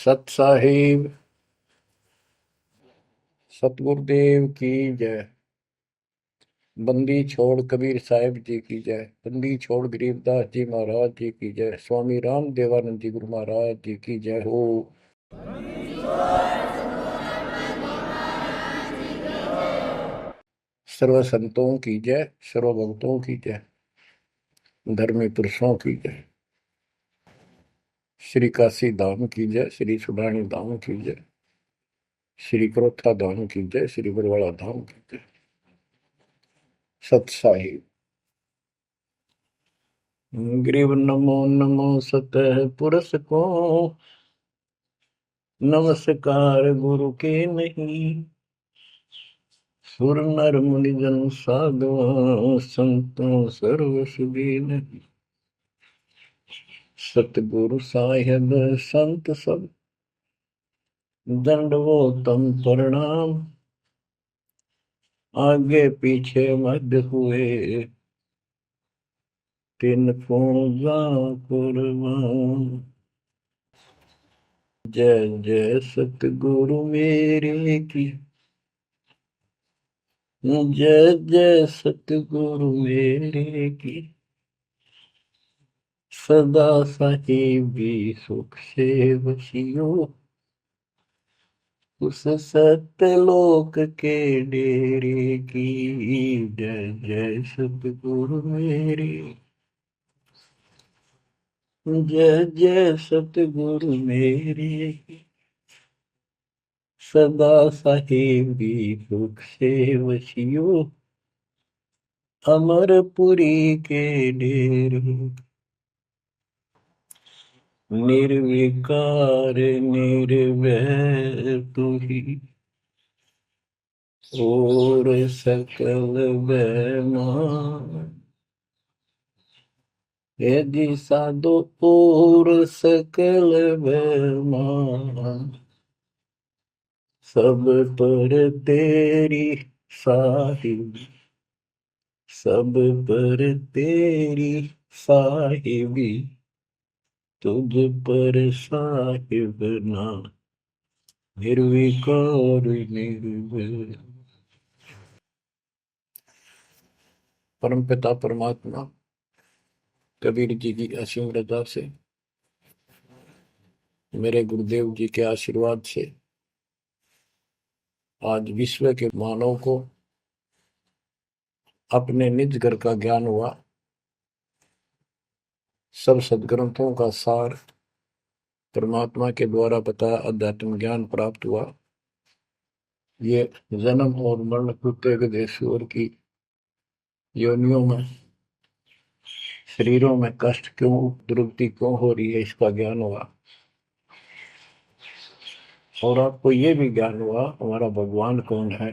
सत साहिब सतगुरुदेव की जय। बंदी छोड़ कबीर साहिब जी की जय। बंदी छोड़ गरीबदास जी महाराज जी की जय। स्वामी राम देवानंद जी गुरु महाराज जी की जय हो। सर्व संतों की जय, सर्व भक्तों की जय, धर्मी पुरुषों की जय। श्री काशी धाम की जय, श्री सुडानी धाम की जय, श्री क्रोथा धाम की जय, श्री बरवाड़ा धाम की जय। सत साहिब ग्रीव नमो नमो सतह पुरुष को, नमस्कार गुरु के नहीं। सुर नर मुनि जन साधु संतों सर्व सुधी नहीं। सतगुरु साहिब संत सब दंडवोतम प्रणाम। आगे पीछे मध्य हुए तिन को जा कुर्बान। जय जय सतगुरु मेरे की, जय जय सतगुरु मेरे की। सदा साहिबी सुख से बसियो, उस सत्यलोक के डेरे की। जय जय सतगुरु मेरे, जय जय सतगुरु मेरे। सदा साहिबी सुख से वसियो, अमरपुरी के डेरे। निर्विकार निर्भय तू ही, और सकल बेमान। यदि साधो और सकल बेमान, सब पर तेरी साहिबी, सब पर तेरी साहिबी। तुझ पर साहिब ना, निर्विकार निर्भय। परमपिता परमात्मा कबीर जी की असीम रजा से, मेरे गुरुदेव जी के आशीर्वाद से आज विश्व के मानव को अपने निज घर का ज्ञान हुआ। सब सदग्रंथों का सार परमात्मा के द्वारा बताया अध्यात्म ज्ञान प्राप्त हुआ। ये जन्म और मरण प्रत्येक देशों की योनियों में, शरीरों में कष्ट क्यों, दुर्गति क्यों हो रही है, इसका ज्ञान हुआ। और आपको ये भी ज्ञान हुआ हमारा भगवान कौन है।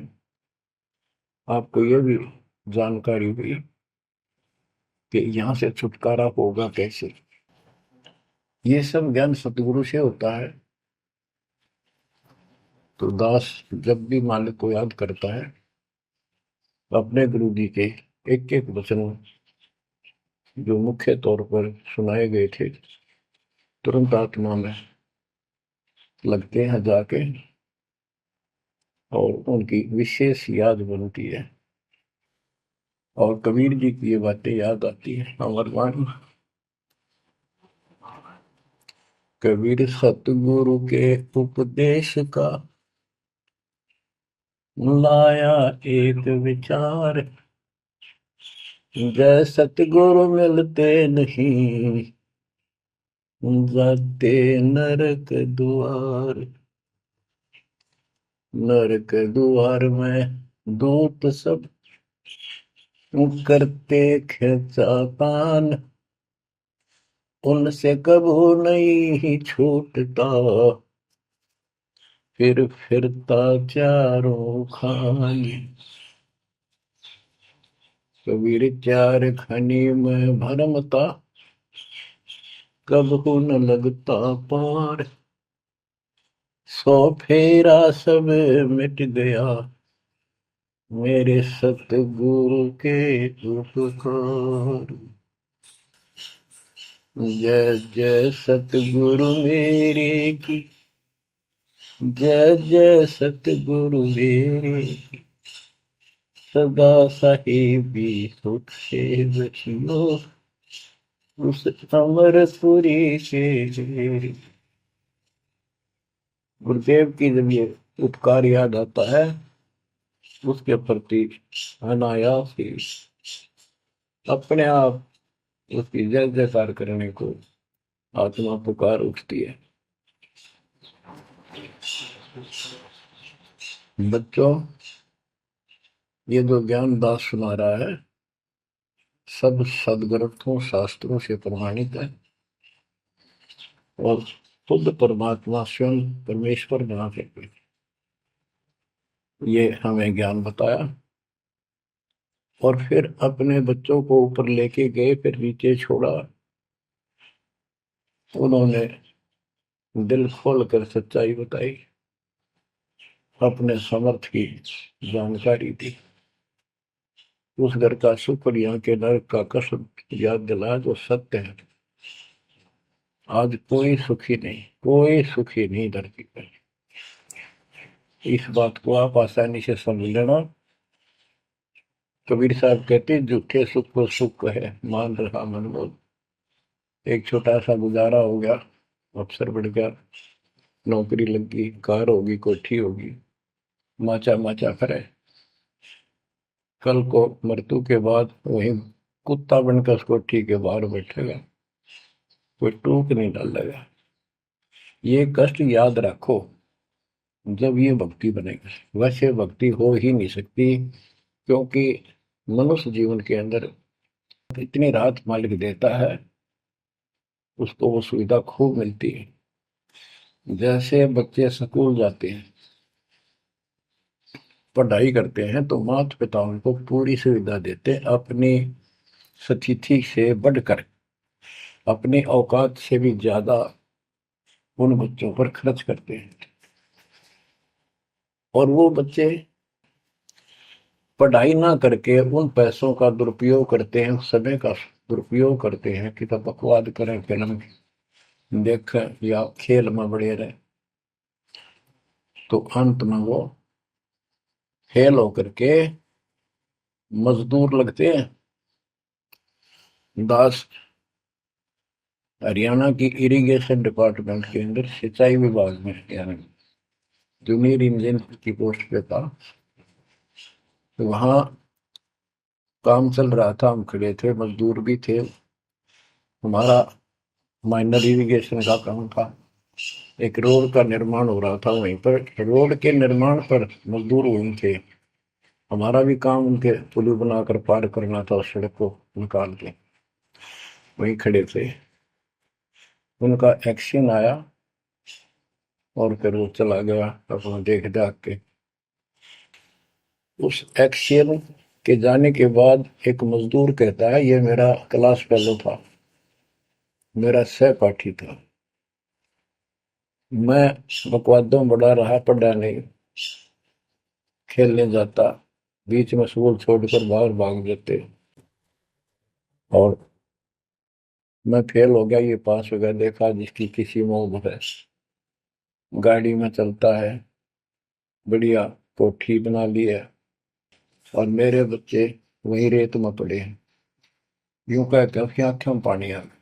आपको ये भी जानकारी हुई कि यहाँ से छुटकारा होगा कैसे। ये सब ज्ञान सतगुरु से होता है। तो दास जब भी मालिक को याद करता है, अपने गुरु जी के एक एक वचन जो मुख्य तौर पर सुनाए गए थे, तुरंत आत्मा में लगते हैं जाके, और उनकी विशेष याद बनती है। और कबीर जी की ये बातें याद आती है। अमरवाणी कबीर सतगुरु के उपदेश का लाया एक विचार। जय सतगुरु मिलते नहीं, जाते नरक द्वार। नरक द्वार में दूत सब करते खिंचातान। उनसे कबू नहीं छूटता, फिर फिरता चारों खानी। कबीर चार खनी में भरमता, कबहू न लगता पार। सौ फेरा सब मिट गया, मेरे सतगुरु के उपकार। जय जय सतगुरु मेरे की, जय जय सतगुरु मेरे, सदा साहिबी सुख से बचियो, उस अमरपुरी के। गुरुदेव की जब ये उपकार याद आता है, उसके प्रति अनायास ही अपने आप उसकी जय जयकार करने को आत्मा पुकार उठती है। बच्चों, ये जो ज्ञान दास सुना रहा है, सब सदग्रंथों शास्त्रों से प्रमाणित है और खुद परमात्मा स्वयं परमेश्वर बना करके ये हमें ज्ञान बताया और फिर अपने बच्चों को ऊपर लेके गए, फिर नीचे छोड़ा। उन्होंने दिल खोल कर सच्चाई बताई, अपने समर्थ की जानकारी दी, उस घर का सुख और यहाँ के नरक का कष्ट याद दिलाया जो सत्य है। आज कोई सुखी नहीं, कोई सुखी नहीं धरती पर। इस बात को आप आसानी से समझ लेना। कबीर साहब कहते झूठे सुख को सुख है, मान रहा मन बोल। एक छोटा सा गुजारा हो गया, अफसर बढ़ गया, नौकरी लग गई, कार होगी, कोठी होगी, माचा माचा करे। कल को मृत्यु के बाद वही कुत्ता बनकर उस कोठी के बाहर बैठेगा, कोई टूक नहीं डालेगा। ये कष्ट याद रखो जब ये भक्ति बनेगी। वैसे भक्ति हो ही नहीं सकती, क्योंकि मनुष्य जीवन के अंदर इतनी राहत मालिक देता है, उसको वो सुविधा खूब मिलती है। जैसे बच्चे स्कूल जाते हैं, पढ़ाई करते हैं, तो माता पिता उनको पूरी सुविधा देते, अपनी स्थिति से बढ़कर, अपनी औकात से भी ज्यादा उन बच्चों पर खर्च करते हैं। और वो बच्चे पढ़ाई ना करके उन पैसों का दुरुपयोग करते हैं, उस समय का दुरुपयोग करते हैं कि तब बकवाद करें, फिल्म देखें या खेल में बढ़े रहे। तो अंत में वो फेल होकर के मजदूर लगते हैं। दास हरियाणा की इरिगेशन डिपार्टमेंट के अंदर सिंचाई विभाग में, यानी जूनियर इंजीनियर की पोस्ट पे था। तो वहां काम चल रहा था, हम खड़े थे, मजदूर भी थे। हमारा माइनर इरिगेशन का काम था। एक रोड का निर्माण हो रहा था, वहीं पर रोड के निर्माण पर मजदूर वहीं थे। हमारा भी काम उनके पुल बनाकर पार करना था, उस सड़क को निकाल के। वहीं खड़े थे, उनका एक्शन आया और फिर वो चला गया अपना देख दाख के। उस एक्शन के जाने के बाद एक मजदूर कहता है, ये मेरा क्लास फेलो था, मेरा सहपाठी था, मैं बकवादों बड़ा रहा, पढ़ा नहीं, खेलने जाता, बीच में स्कूल छोड़कर बाहर भाग जाते और मैं फेल हो गया, ये पास हो गया। देखा जिसकी किसी मोह है, गाड़ी में चलता है, बढ़िया कोठी बना ली है, और मेरे बच्चे वही रेत में पड़े हैं। यूं कह के उसकी आंखों में पानी आ गया।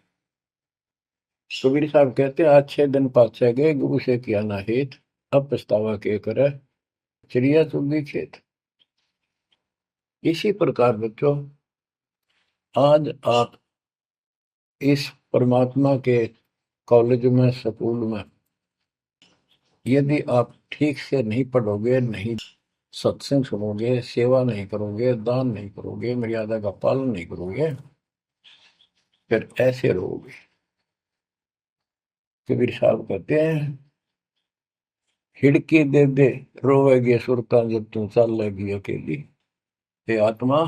कबीर साहब कहते आज 6 दिन पाछे गए, गुरु से किया ना हित, अब पछतावा के करे, चिड़िया चुगी खेत। इसी प्रकार बच्चों, आज आप इस परमात्मा के कॉलेज में, स्कूल में, यदि आप ठीक से नहीं पढ़ोगे, नहीं सत्संग सुनोगे, सेवा नहीं करोगे, दान नहीं करोगे, मर्यादा का पालन नहीं करोगे, फिर ऐसे रहोगे। कबीर साहब कहते हैं, हिड़की दे दे रोवेगी सुरता जब तू चल लगी अकेली। हे आत्मा,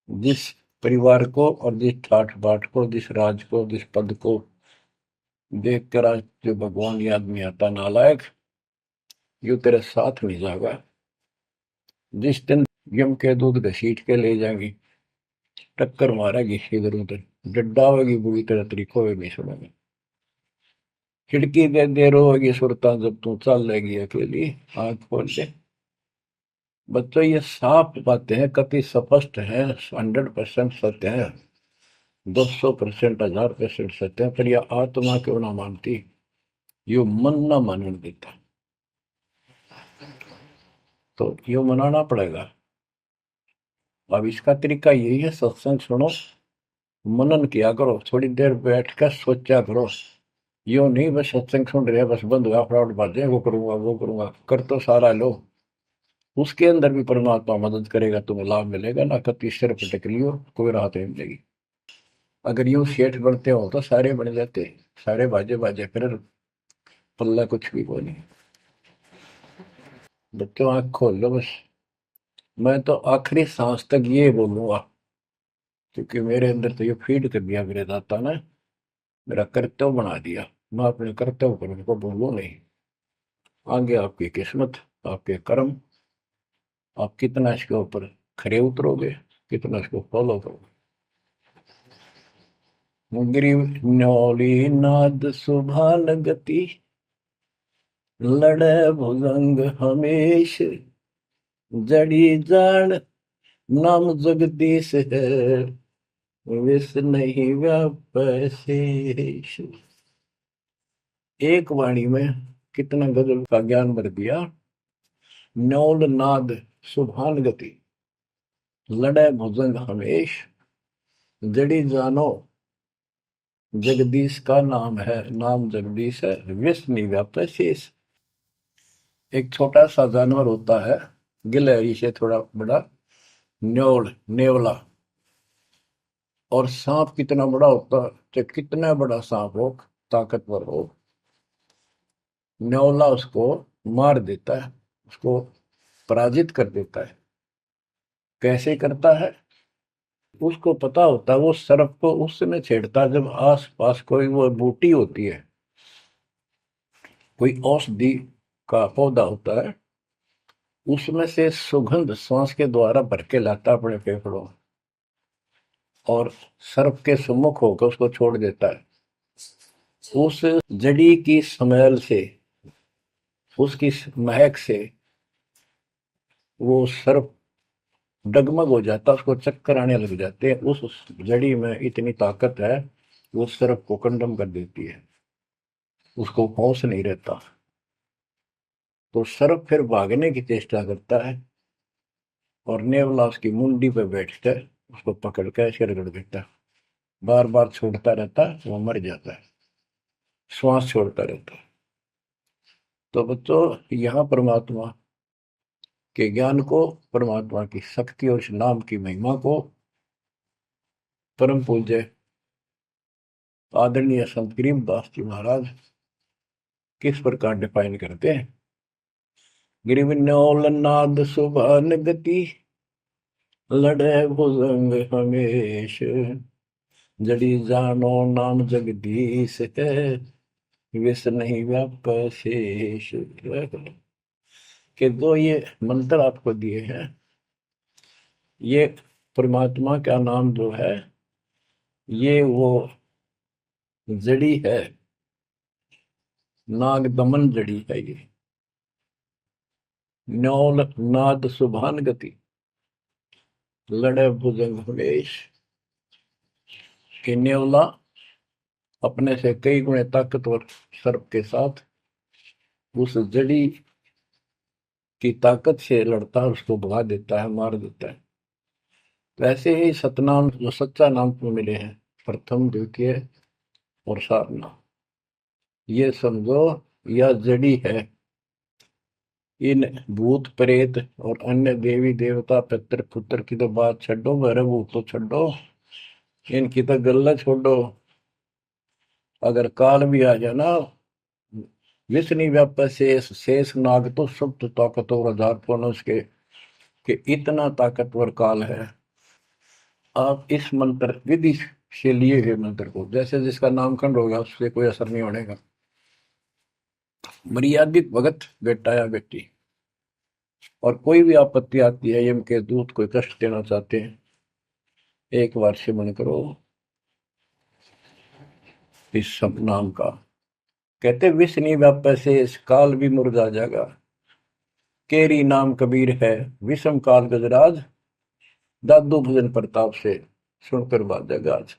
जिस परिवार को और जिस ठाठ बाट को, जिस राज को, जिस पद को देख कर आज जो भगवान याद नहीं आता, नालायक, यू तेरे साथ नहीं जाएगा। जिस दिन यम के दूध घसीट के ले जाएंगी, टक्कर मारेगी इधर उधर, डड्डा होगी बुरी तरह, तरीको भी नहीं सुनेंगे। खिड़की दे देर होगी सुरता जब तू चल लेगी अकेली, आंख खोल ले। बच्चों ये साफ बातें हैं, कति स्पष्ट है, 100% सत्य है, 200%, 1000% सत्य है, पर यह आत्मा क्यों ना मानती, यो मन ना मानने देता, तो यो मनाना पड़ेगा। अब इसका तरीका यही है, सत्संग सुनो, मनन किया करो, थोड़ी देर बैठ कर सोचा करो। यो नहीं बस सत्संग सुन रहे बस बंद हुआ फटाफट बातें, वो करूंगा कर तो सारा लो, उसके अंदर भी परमात्मा मदद करेगा, तुम्हें लाभ मिलेगा ना, कति सिर पटक लियो कोई राहत नहीं मिलेगी। अगर यूं सेठ बनते हो तो सारे बन जाते, सारे बाजे बाजे फिर पल्ला कुछ भी को नहीं। बच्चों आंख खोल लो बस, मैं तो आखिरी सांस तक ये बोलूंगा, क्योंकि मेरे अंदर तो ये फीड कर दिया मेरे दाता ने, मेरा कर्तव्य बना दिया, मैं अपने कर्तव्य पर उनको बोलूं नहीं। आगे आपकी किस्मत, आपके कर्म, आप कितना इसके ऊपर खरे उतरोगे, कितना इसको फॉलो करोगे। ग्रीव न्योली नाद सुभान गति, लड़े भुजंग हमेश, जड़ी जान नाम जगदीश है, विष नहीं व्यापै शेष। एक वाणी में कितना गजल का ज्ञान भर दिया। न्योल नाद सुभान गति, लड़े भुजंग हमेश, जड़ी जानो जगदीश का नाम है, नाम जगदीश है, विष नहीं व्यापै शेष। एक छोटा सा जानवर होता है, गिलहरी से थोड़ा बड़ा, न्योल नेवला, और सांप कितना बड़ा होता है, तो कितना बड़ा सांप हो, ताकतवर हो, न्योला उसको मार देता है, उसको पराजित कर देता है। कैसे करता है, उसको पता होता है, वो सर्प को उस समय छेड़ता है जब आस पास कोई वो बूटी होती है, कोई औषधि का पौधा होता है, उसमें से सुगंध श्वास के द्वारा भर के लाता अपने फेफड़ों में, और सर्प के सम्मुख होकर उसको छोड़ देता है। उस जड़ी की स्मेल से, उसकी महक से वो सर्प डगमग हो जाता, उसको चक्कर आने लग जाते हैं। उस जड़ी में इतनी ताकत है, वो सर्प को कंडम कर देती है, उसको होश नहीं रहता, तो सर्प फिर भागने की चेष्टा करता है, और नेवला उसकी मुंडी पे बैठकर उसको पकड़ कर ऐसे रगड़ देता है, बार बार छोड़ता रहता है, वो मर जाता है, श्वास छोड़ता रहता है। तो बच्चों यहाँ परमात्मा के ज्ञान को, परमात्मा की शक्ति और इस नाम की महिमा को परम पूज्य आदरणीय संत गरीबदास जी महाराज किस प्रकार डिफाइन करते हैं। गिरिवन्योल नाद सुभान गति, लड़े भुजंग हमेश, जड़ी जानो नाम जगदीश है, विष नहीं व्याप शेष। के दो ये मंत्र आपको दिए हैं, ये परमात्मा का नाम जो है, ये वो जड़ी है, नाग दमन जड़ी है ये। न्योल नाद सुभान गति, लड़े भुजंग हमेश, कि न्योला अपने से कई गुणे ताकतवर सर्प के साथ उस जड़ी की ताकत से लड़ता है, उसको भगा देता है, मार देता है। तो ऐसे ही सतनाम जो सच्चा नाम को मिले हैं, प्रथम द्वितीय और सारनाम, ये समझो यह जड़ी है। इन भूत प्रेत और अन्य देवी देवता पितर पुत्र की तो बात छोड़ो, मेरे भूत तो छोड़ो, इनकी तो गल्ला छोड़ो। अगर काल भी आ जाए ना, विष्णु व्याप शेष, शेष नाग तो सब तो ताकतवर हजार पुरुष के, कि इतना ताकतवर काल है। आप इस मंत्र विधि से लिए हुए मंत्र को, जैसे जिसका नामकरण होगा उससे कोई असर नहीं होने का, मर्यादित भगत बेटा या बेटी, और कोई भी आपत्ति आती है, यम के दूत कोई कष्ट देना चाहते हैं, एक बार सिमरन करो इस सब नाम का, कहते विष नहीं व्यापै से काल भी मुरझा जाएगा, केरी नाम कबीर है, विषम काल गजराज, दादू भजन प्रताप से सुनकर बाजा गाज।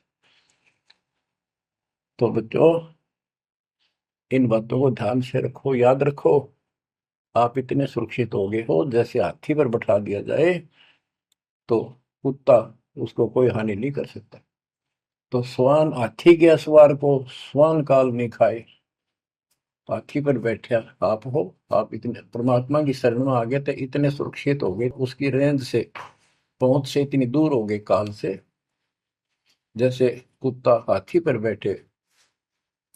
तो बच्चों, इन बातों को ध्यान से रखो, याद रखो। आप इतने सुरक्षित हो गए हो, जैसे हाथी पर बैठा दिया जाए तो कुत्ता उसको कोई हानि नहीं कर सकता। तो स्वान हाथी के असवार को स्वान काल नहीं खाए। हाथी पर बैठे आप हो, आप इतने परमात्मा की शरण में आ गए थे, इतने सुरक्षित हो गए, उसकी रेंज से, पहुंच से इतनी दूर हो गए काल से, जैसे कुत्ता हाथी पर बैठे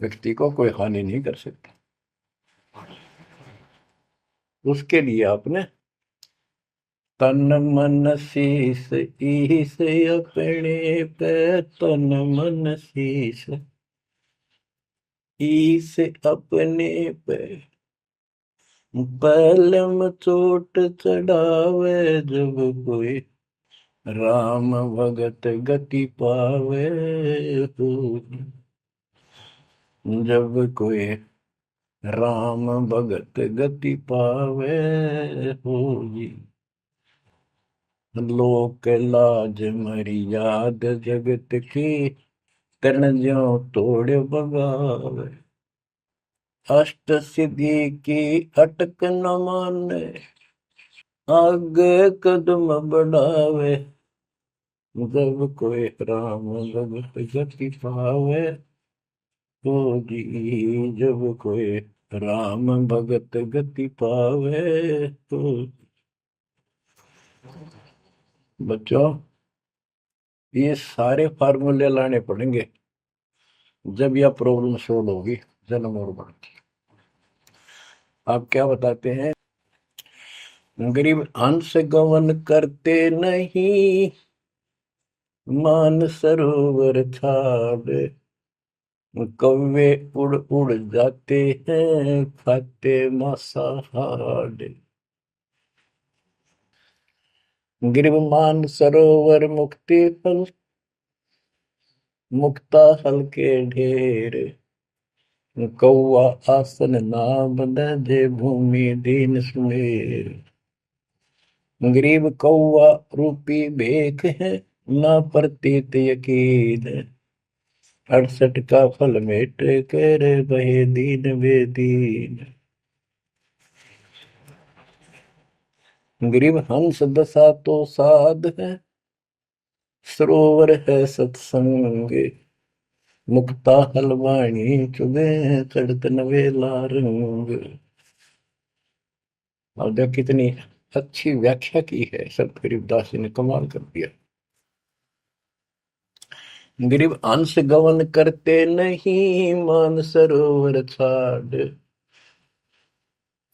व्यक्ति को कोई हानि नहीं कर सकता। उसके लिए आपने तन मन शीस ईस अपने पे, तन मन शीस ईस अपने पे, पलम चोट चढ़ावे जब कोई, राम भगत गति पावे हो, जब कोई राम भगत गति पावे हो जी। लोक लाज मर्याद जगत की, तन ज्यों तोड़ बगावे, अष्ट सिद्धि की अटक न माने, आगे कदम बढ़ावे, जब कोई राम भगत गति पावे तो जी, जब कोई राम भगत गति पावे तो। बच्चों, ये सारे फार्मूले लाने पड़ेंगे जब यह प्रॉब्लम सोल्व होगी जन्म और मरण की। आप क्या बताते हैं? गरीब हंस गवन करते नहीं, मान सरोवर छाड़, कौवे उड़ उड़ जाते हैं, खाते मांसाहार। गिरव मान सरोवर मुक्ति फल, मुक्ता हल के ढेर, कौआ आसन ना बंधे, भूमि दीन सुमेर। गरीब कौआ रूपी भेख है, ना प्रतीत यकीन, 68 का फल मेट कर बहे दीन बेदीन। गरीब हंस दशा तो साध है, सरोवर है सत्संग, मुक्ता हलवाणी चुगे, चढ़त नवेला रंग। और देख कितनी अच्छी व्याख्या की है संत गरीबदास जी ने, कमाल कर दिया। गरीब अंश गवन करते नहीं, मान सरोवर छाड़,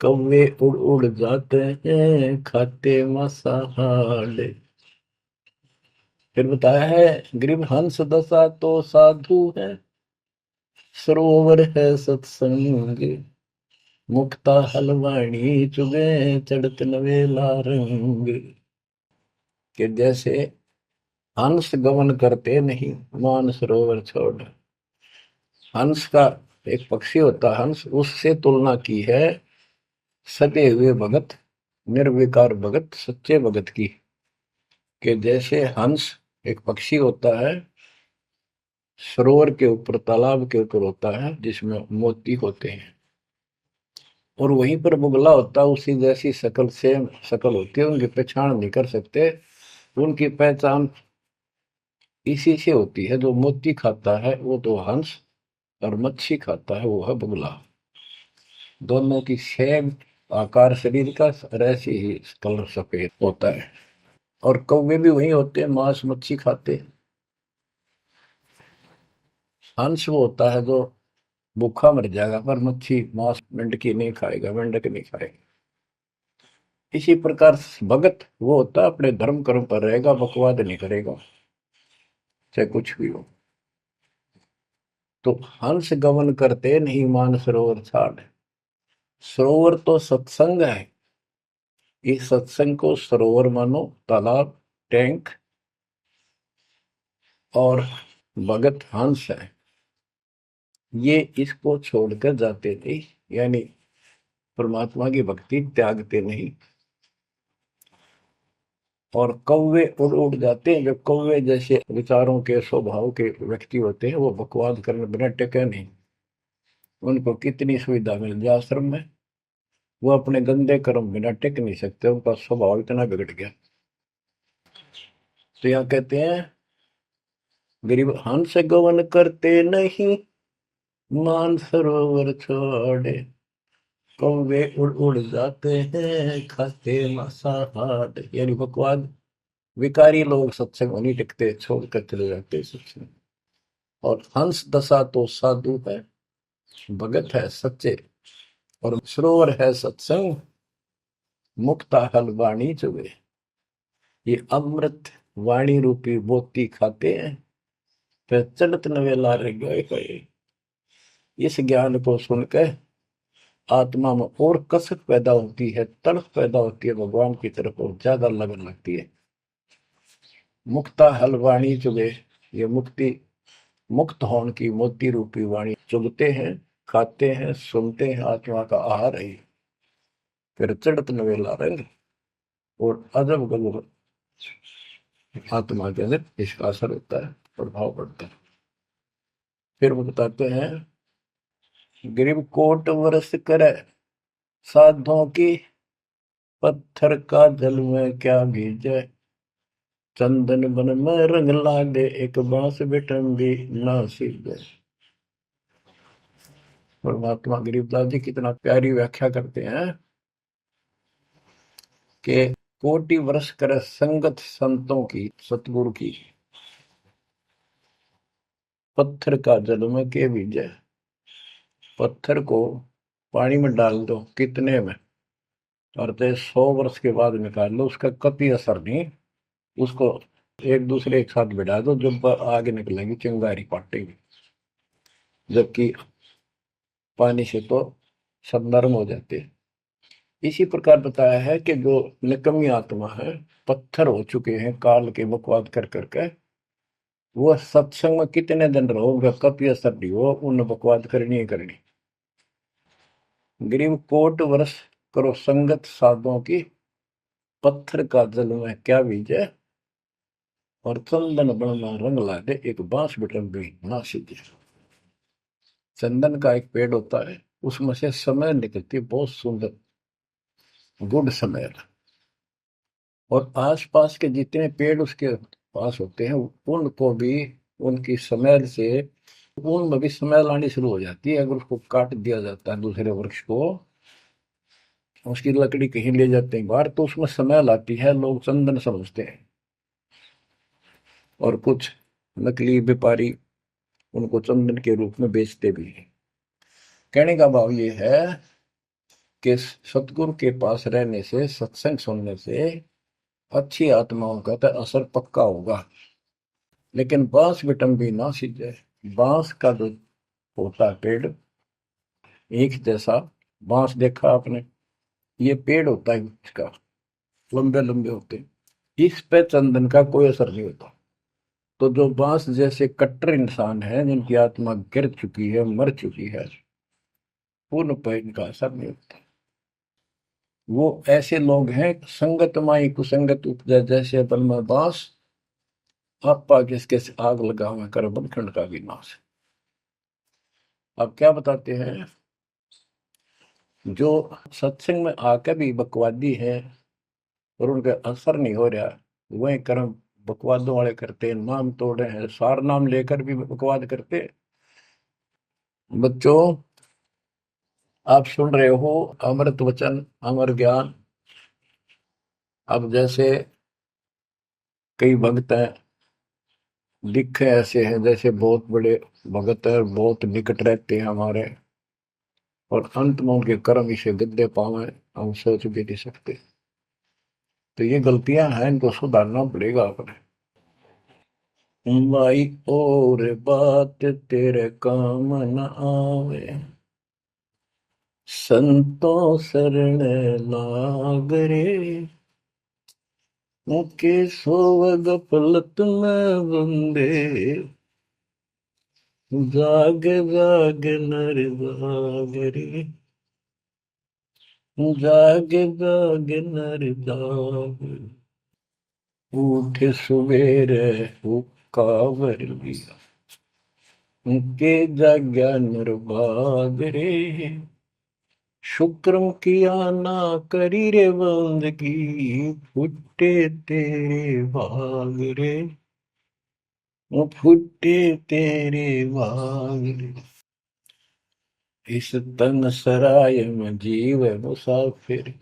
कौवे उड़ उड़ जाते हैं, खाते मांसाहार। फिर बताया है, गरीब हंस दशा तो साधु है, सरोवर है सत्संग, मुक्ता हलवाणी चुगे, चढ़त नवेला रंग। कि जैसे हंस गमन करते नहीं, मान सरोवर छोड़। हंस का एक पक्षी होता है हंस, उससे तुलना की है सदे हुए भगत, निर्विकार भगत, सच्चे भगत की। कि जैसे हंस एक पक्षी होता है, सरोवर के ऊपर, तालाब के ऊपर होता है, जिसमें मोती होते हैं, और वहीं पर बुगला होता है, उसी जैसी शकल से शकल होती है, उनकी पहचान नहीं कर सकते। उनकी पहचान इसी से होती है, जो मोती खाता है वो तो हंस, और मच्छी खाता है वो है बुगला। दोनों की सेम आकार शरीर का, और ऐसे ही कलर सफेद होता है। और कौवे भी वही होते हैं, मांस मच्छी खाते हैं। हंस वो होता है जो भूखा मर जाएगा, पर मच्छी मांस मेंढकी नहीं खाएगा, मेंढक नहीं खाएगा। इसी प्रकार भगत वो होता है अपने धर्म कर्म पर रहेगा, बकवाद नहीं करेगा, चाहे कुछ भी हो। तो हंस गमन करते नहीं, मान सरोवर छाड़। सरोवर तो सत्संग है, इस सत्संग को सरोवर मानो, तालाब, टैंक, और भगत हंस है। ये इसको छोड़कर जाते थे, यानी परमात्मा की भक्ति त्यागते नहीं। और कौवे उड़ उड़ जाते हैं। जो कौवे जैसे विचारों के स्वभाव के व्यक्ति होते हैं, वो बकवाद करने बिना टेके नहीं। उनको कितनी सुविधा मिल जाए आश्रम में, वो अपने गंदे कर्म बिना टिक नहीं सकते। उनका स्वभाव इतना बिगड़ गया। तो यहाँ कहते हैं, गरीब हंस गवन करते नहीं, मान सरोवर छोड़े, कौवे उड़ उड़ जाते हैं, खाते मांसाहार। यानी बकवाद, विकारी लोग सत्संग नहीं टिकते, छोड़कर चले जाते सत्संग। और हंस दशा तो साधु है, भगत है सच्चे, और सरोवर है सत्संग, मुक्ता हल वाणी चुबे। ये अमृत वाणी रूपी मोती खाते हैं, फिर चलत नवेला रह गए। इस ज्ञान को सुनकर आत्मा में और कसक पैदा होती है, तड़प पैदा होती है भगवान की तरफ, और ज्यादा लगन लगती है। मुक्ता हल वाणी चुगे, ये मुक्ति, मुक्त होने की मोती रूपी वाणी चुगते हैं, खाते हैं, सुनते हैं, आत्मा का आहार है। फिर चढ़त नवेला रंग, और अजब गजब आत्मा के अंदर इसका असर होता है, प्रभाव पड़ता है। फिर वो बताते हैं, गरीब कोट वर्ष करे, साधों की पत्थर का जल में क्या भीजे, चंदन बन में रंग लागे, एक बांस बिठम भी ना सीधे। परमात्मा गरीबदास जी कितना प्यारी व्याख्या करते हैं कि कोटि वर्ष करे संगत संतों की, सतगुरु की, पत्थर का जल में के भीजे। पत्थर को पानी में डाल दो कितने में, और 100 वर्ष के बाद निकाल लो, उसका कभी असर नहीं। उसको एक दूसरे एक साथ बिठा दो, जब आगे निकलेंगी चिंगारी पाटेगी। जबकि पानी से तो सब नरम हो जाते हैं। इसी प्रकार बताया है कि जो निकम्मी आत्मा है, पत्थर हो चुके हैं काल के बकवाद कर करके, वो सत्संग में कितने दिन रहो, उनका कभी असर नहीं हो, उन बकवाद करनी ही करनी। गरीब कोट वर्ष करो संगत साधुओं की, पत्थर का जल में क्या बीजे, और चंदन बनना रंग ला दे, एक बांस बिटन भी ना सीधे। चंदन का एक पेड़ होता है, उसमें से समय निकलती है, बहुत सुंदर गुड समय। और आसपास के जितने पेड़ उसके पास होते हैं, उनको भी उनकी स्मेल से, उनमें भी स्मेल आनी शुरू हो जाती है। अगर उसको काट दिया जाता है दूसरे वृक्ष को, उसकी लकड़ी कहीं ले जाते हैं बाहर, तो उसमें स्मेल आती है, लोग चंदन समझते हैं। और कुछ नकली व्यापारी उनको चंदन के रूप में बेचते भी हैं। कहने का भाव ये है कि सतगुरु के पास रहने से, सत्संग सुनने से अच्छी आत्माओं का तो असर पक्का होगा। लेकिन बांस बिटम भी ना सीधे, बांस का जो होता है पेड़, एक जैसा बांस देखा आपने, ये पेड़ होता है इसका, लंबे लंबे होते हैं, इस पे चंदन का कोई असर नहीं होता। तो जो बांस जैसे कट्टर इंसान है, जिनकी आत्मा गिर चुकी है, मर चुकी है, उन पर इनका असर नहीं होता। वो ऐसे लोग हैं, संगत माई कुसंगत उपजा, जैसे अपन में बांस, आपा किसके से आग लगा हुआ कर बनखंड का विनाश। अब क्या बताते हैं, जो सत्संग में आकर भी बकवादी है और उनका असर नहीं हो रहा, वही कर्म बकवादों वाले करते हैं, नाम तोड़े हैं, सार नाम लेकर भी बकवाद करते। बच्चों, आप सुन रहे हो अमृत वचन, अमर ज्ञान। अब जैसे कई भक्त हैं, दिखे ऐसे हैं जैसे बहुत बड़े भगत है, बहुत निकट रहते हैं हमारे, और अंत में उनके कर्म इसे गद्दे पावे, हम सोच भी नहीं सकते। तो ये गलतियां हैं, इनको सुधारना पड़ेगा अपने। भाई और बात तेरे काम न आवे, संतों शरण लाग रे, मुके सोवग पलत में बंदे, जाग जाग नर जाग रे, जाग जाग नर जाग, उठ सुबेरे हुक्कावर लिया, के जाग्या नर भाग रे, शुक्रम किया ना करी रे बंदगी, फुटे तेरे भाग रे, वो फुटे तेरे भाग रे। इस तन सराय में जीव मुसाफिर,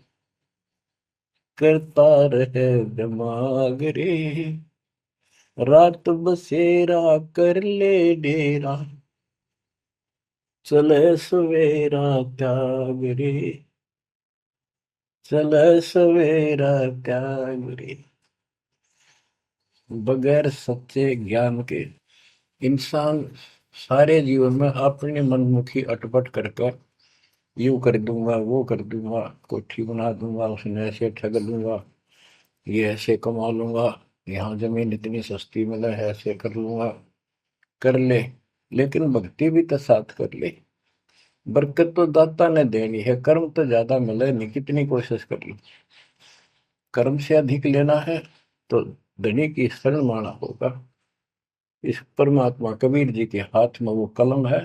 करता रहे दिमाग रे, रात बसेरा कर ले डेरा, चले सवेरा त्याग रे, चले सवेरा त्याग रे। बगैर सच्चे ज्ञान के इंसान सारे जीवन में अपनी मनमुखी अटपट करके यूं कर दूंगा, वो कर दूंगा, कोठी बना दूंगा, उसने ऐसे ठग लूंगा, ये ऐसे कमा लूंगा, यहाँ जमीन इतनी सस्ती मिले है, ऐसे कर लूंगा, कर ले। लेकिन भक्ति भी तो साथ कर ले। बरकत तो दाता ने देनी है, कर्म तो ज्यादा मिले नहीं, कितनी कोशिश कर लो। कर्म से अधिक लेना है तो धनी की शरण माना होगा। इस परमात्मा कबीर जी के हाथ में वो कलम है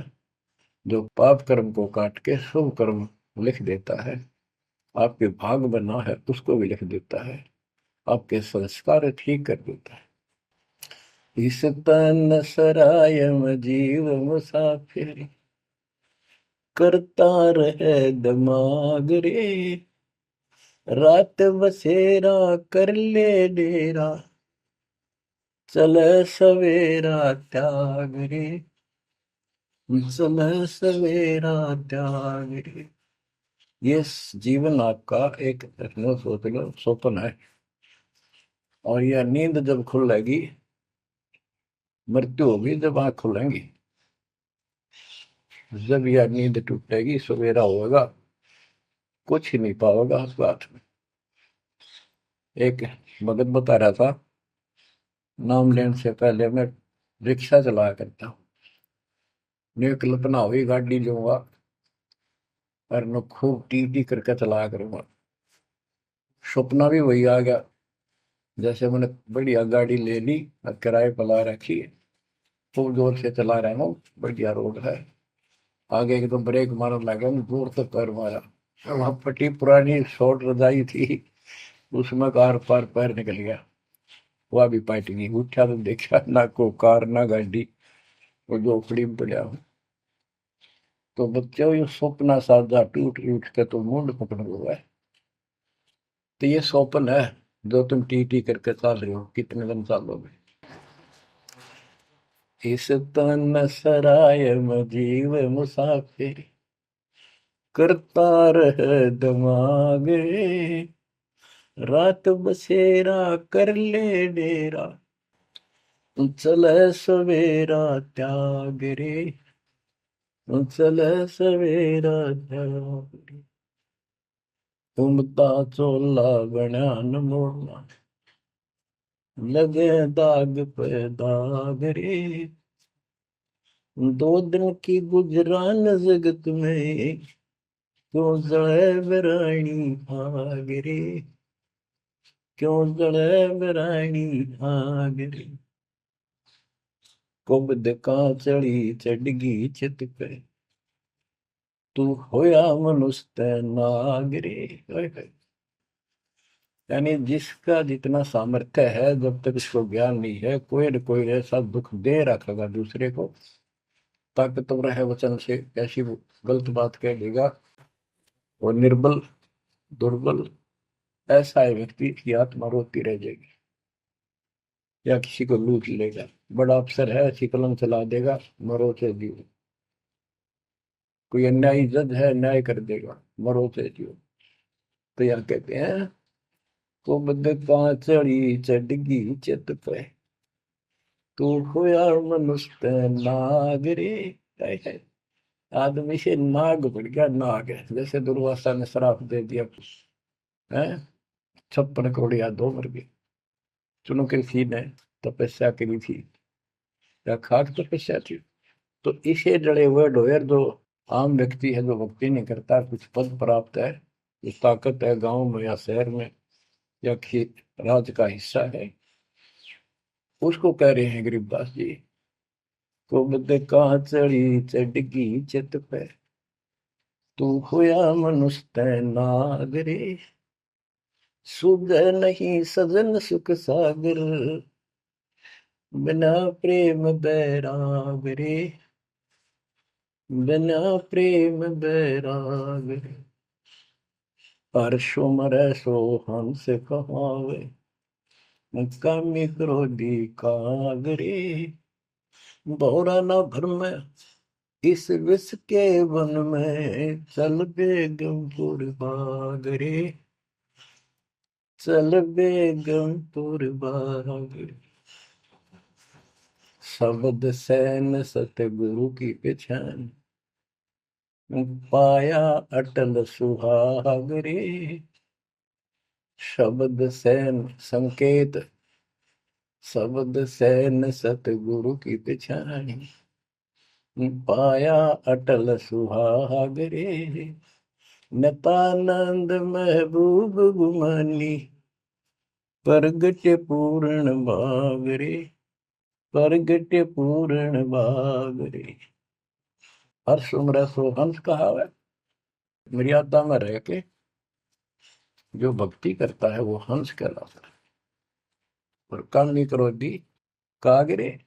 जो पाप कर्म को काट के शुभ कर्म लिख देता है। आपके भाग बना है उसको भी लिख देता है, आपके संस्कार ठीक कर देता है। इस तन सराय में जीव मुसाफिर, करता रहे दिमाग रे, रात बसेरा कर ले डेरा, चले सवेरा त्याग रे, चले सवेरा त्याग रे। ये जीवन आपका एक सोच लो स्वप्न है, और यह नींद जब खुलेगी, मृत्यु होगी जब आंख खुलेंगी, जब यह नींद टूटेगी सवेरा होगा, कुछ ही नहीं पाओगा उस बात में। एक भगत बता रहा था, नाम लेने से पहले मैं रिक्शा चलाया करता हूँ, ने कल्पना हुई गाड़ी लूंगा और मैं खूब टी टी करके चलाया करूंगा। सपना भी वही आ गया, जैसे मैंने बढ़िया गाड़ी ले ली और किराए पर ला रखी है, खूब जोर से चला रहा हूँ, बढ़िया रोड है, आगे एकदम ब्रेक मारने लगा, जोर से पैर मारा, वहां पट्टी पुरानी शॉर्ट रजाई थी, उसमें कार पार पैर निकल गया, वह भी पाट गई। उठा तो देखा ना को कार ना गाड़ी, वो झोपड़ी में पड़ा हूँ। तो बच्चों ये सपना साधा टूट टूट के तो मुंड पकड़ हुआ है। तो ये स्वप्न है जो तुम टी टी करके चल रहे हो, कितने दिन चलोगे। इस तन सराय में जीव मुसाफिर, करता रहे दिमाग रे, रात बसेरा कर ले डेरा, चले सवेरा त्याग रे, चले सवेरा त्याग रे। घूमता चोला बना न मोड़ना, लगे दाग पे दाग रे, दो दिन की गुजरान जगत में, क्यों जड़े बरानी आग रे, क्यों जड़े बरानी आग रे। कुबद का चढ़ी चढ़गी चित पे, तू होया मनुष्य नाग रे। ओए होए। यानी जिसका जितना सामर्थ्य है, जब तक इसको ज्ञान नहीं है, कोई न कोई ऐसा दुख दे रखेगा दूसरे को, ताकतवर है वचन से ऐसी वो गलत बात कह देगा, और निर्बल दुर्बल ऐसा है व्यक्ति की आत्मा रोती रह जाएगी, या किसी को लूट लेगा। बड़ा अफसर है, ऐसी कलम चला देगा, मरो से जियो। कोई अन्यायी जज है, न्याय कर देगा, मरो से जियो। तो यह कहते हैं, कुबद का चढ़ी चढ़गी चित पे, तू खोया मनुष्य नाग रे। हाय हाय। आदमी से नाग बढ़ गया, नाग है, जैसे दुर्वासा ने श्राप दे दिया है, 56 करोड़ यादव मर गए। चुनो कृषि ने तपस्या करी थी, या खाक तपस्या थी, तो इसे जड़े हुए ढोयर जो आम व्यक्ति है, जो भक्ति नहीं करता, कुछ पद प्राप्त है, कुछ ताकत है गांव में या शहर में या राज का हिस्सा है, उसको कह रहे हैं गरीबदास जी। कुबद का चढ़ी चढ़गी चित पे, तू होया मनुष्य नागरे, सुध नहीं सजन सुख सागर, बिना प्रेम बैराग रे, बिना प्रेम बैराग रे। हर्षो मरै सो हंस कहावे, कामी क्रोधी कागरे, बहुरा न भरम इस विष के वन में, चल बेगमपुर बागरे, चल बेगमपुर बागरे। शब्द सैन सतगुरु की पहचान, पाया अटल सुहागरे। शब्द सैन संकेत, शब्द सैन सतगुरु की पहचान, पाया अटल सुहागरे। नतानंद महबूब गुमानी, प्रगट पूर्ण भागरे, प्रगट पूर्ण भागरे। हर्ष उम्र सो हंस कहा है। मर्यादा में रह के जो भक्ति करता है वो हंस कहलाता है। और कामनी क्रोधी कागरे,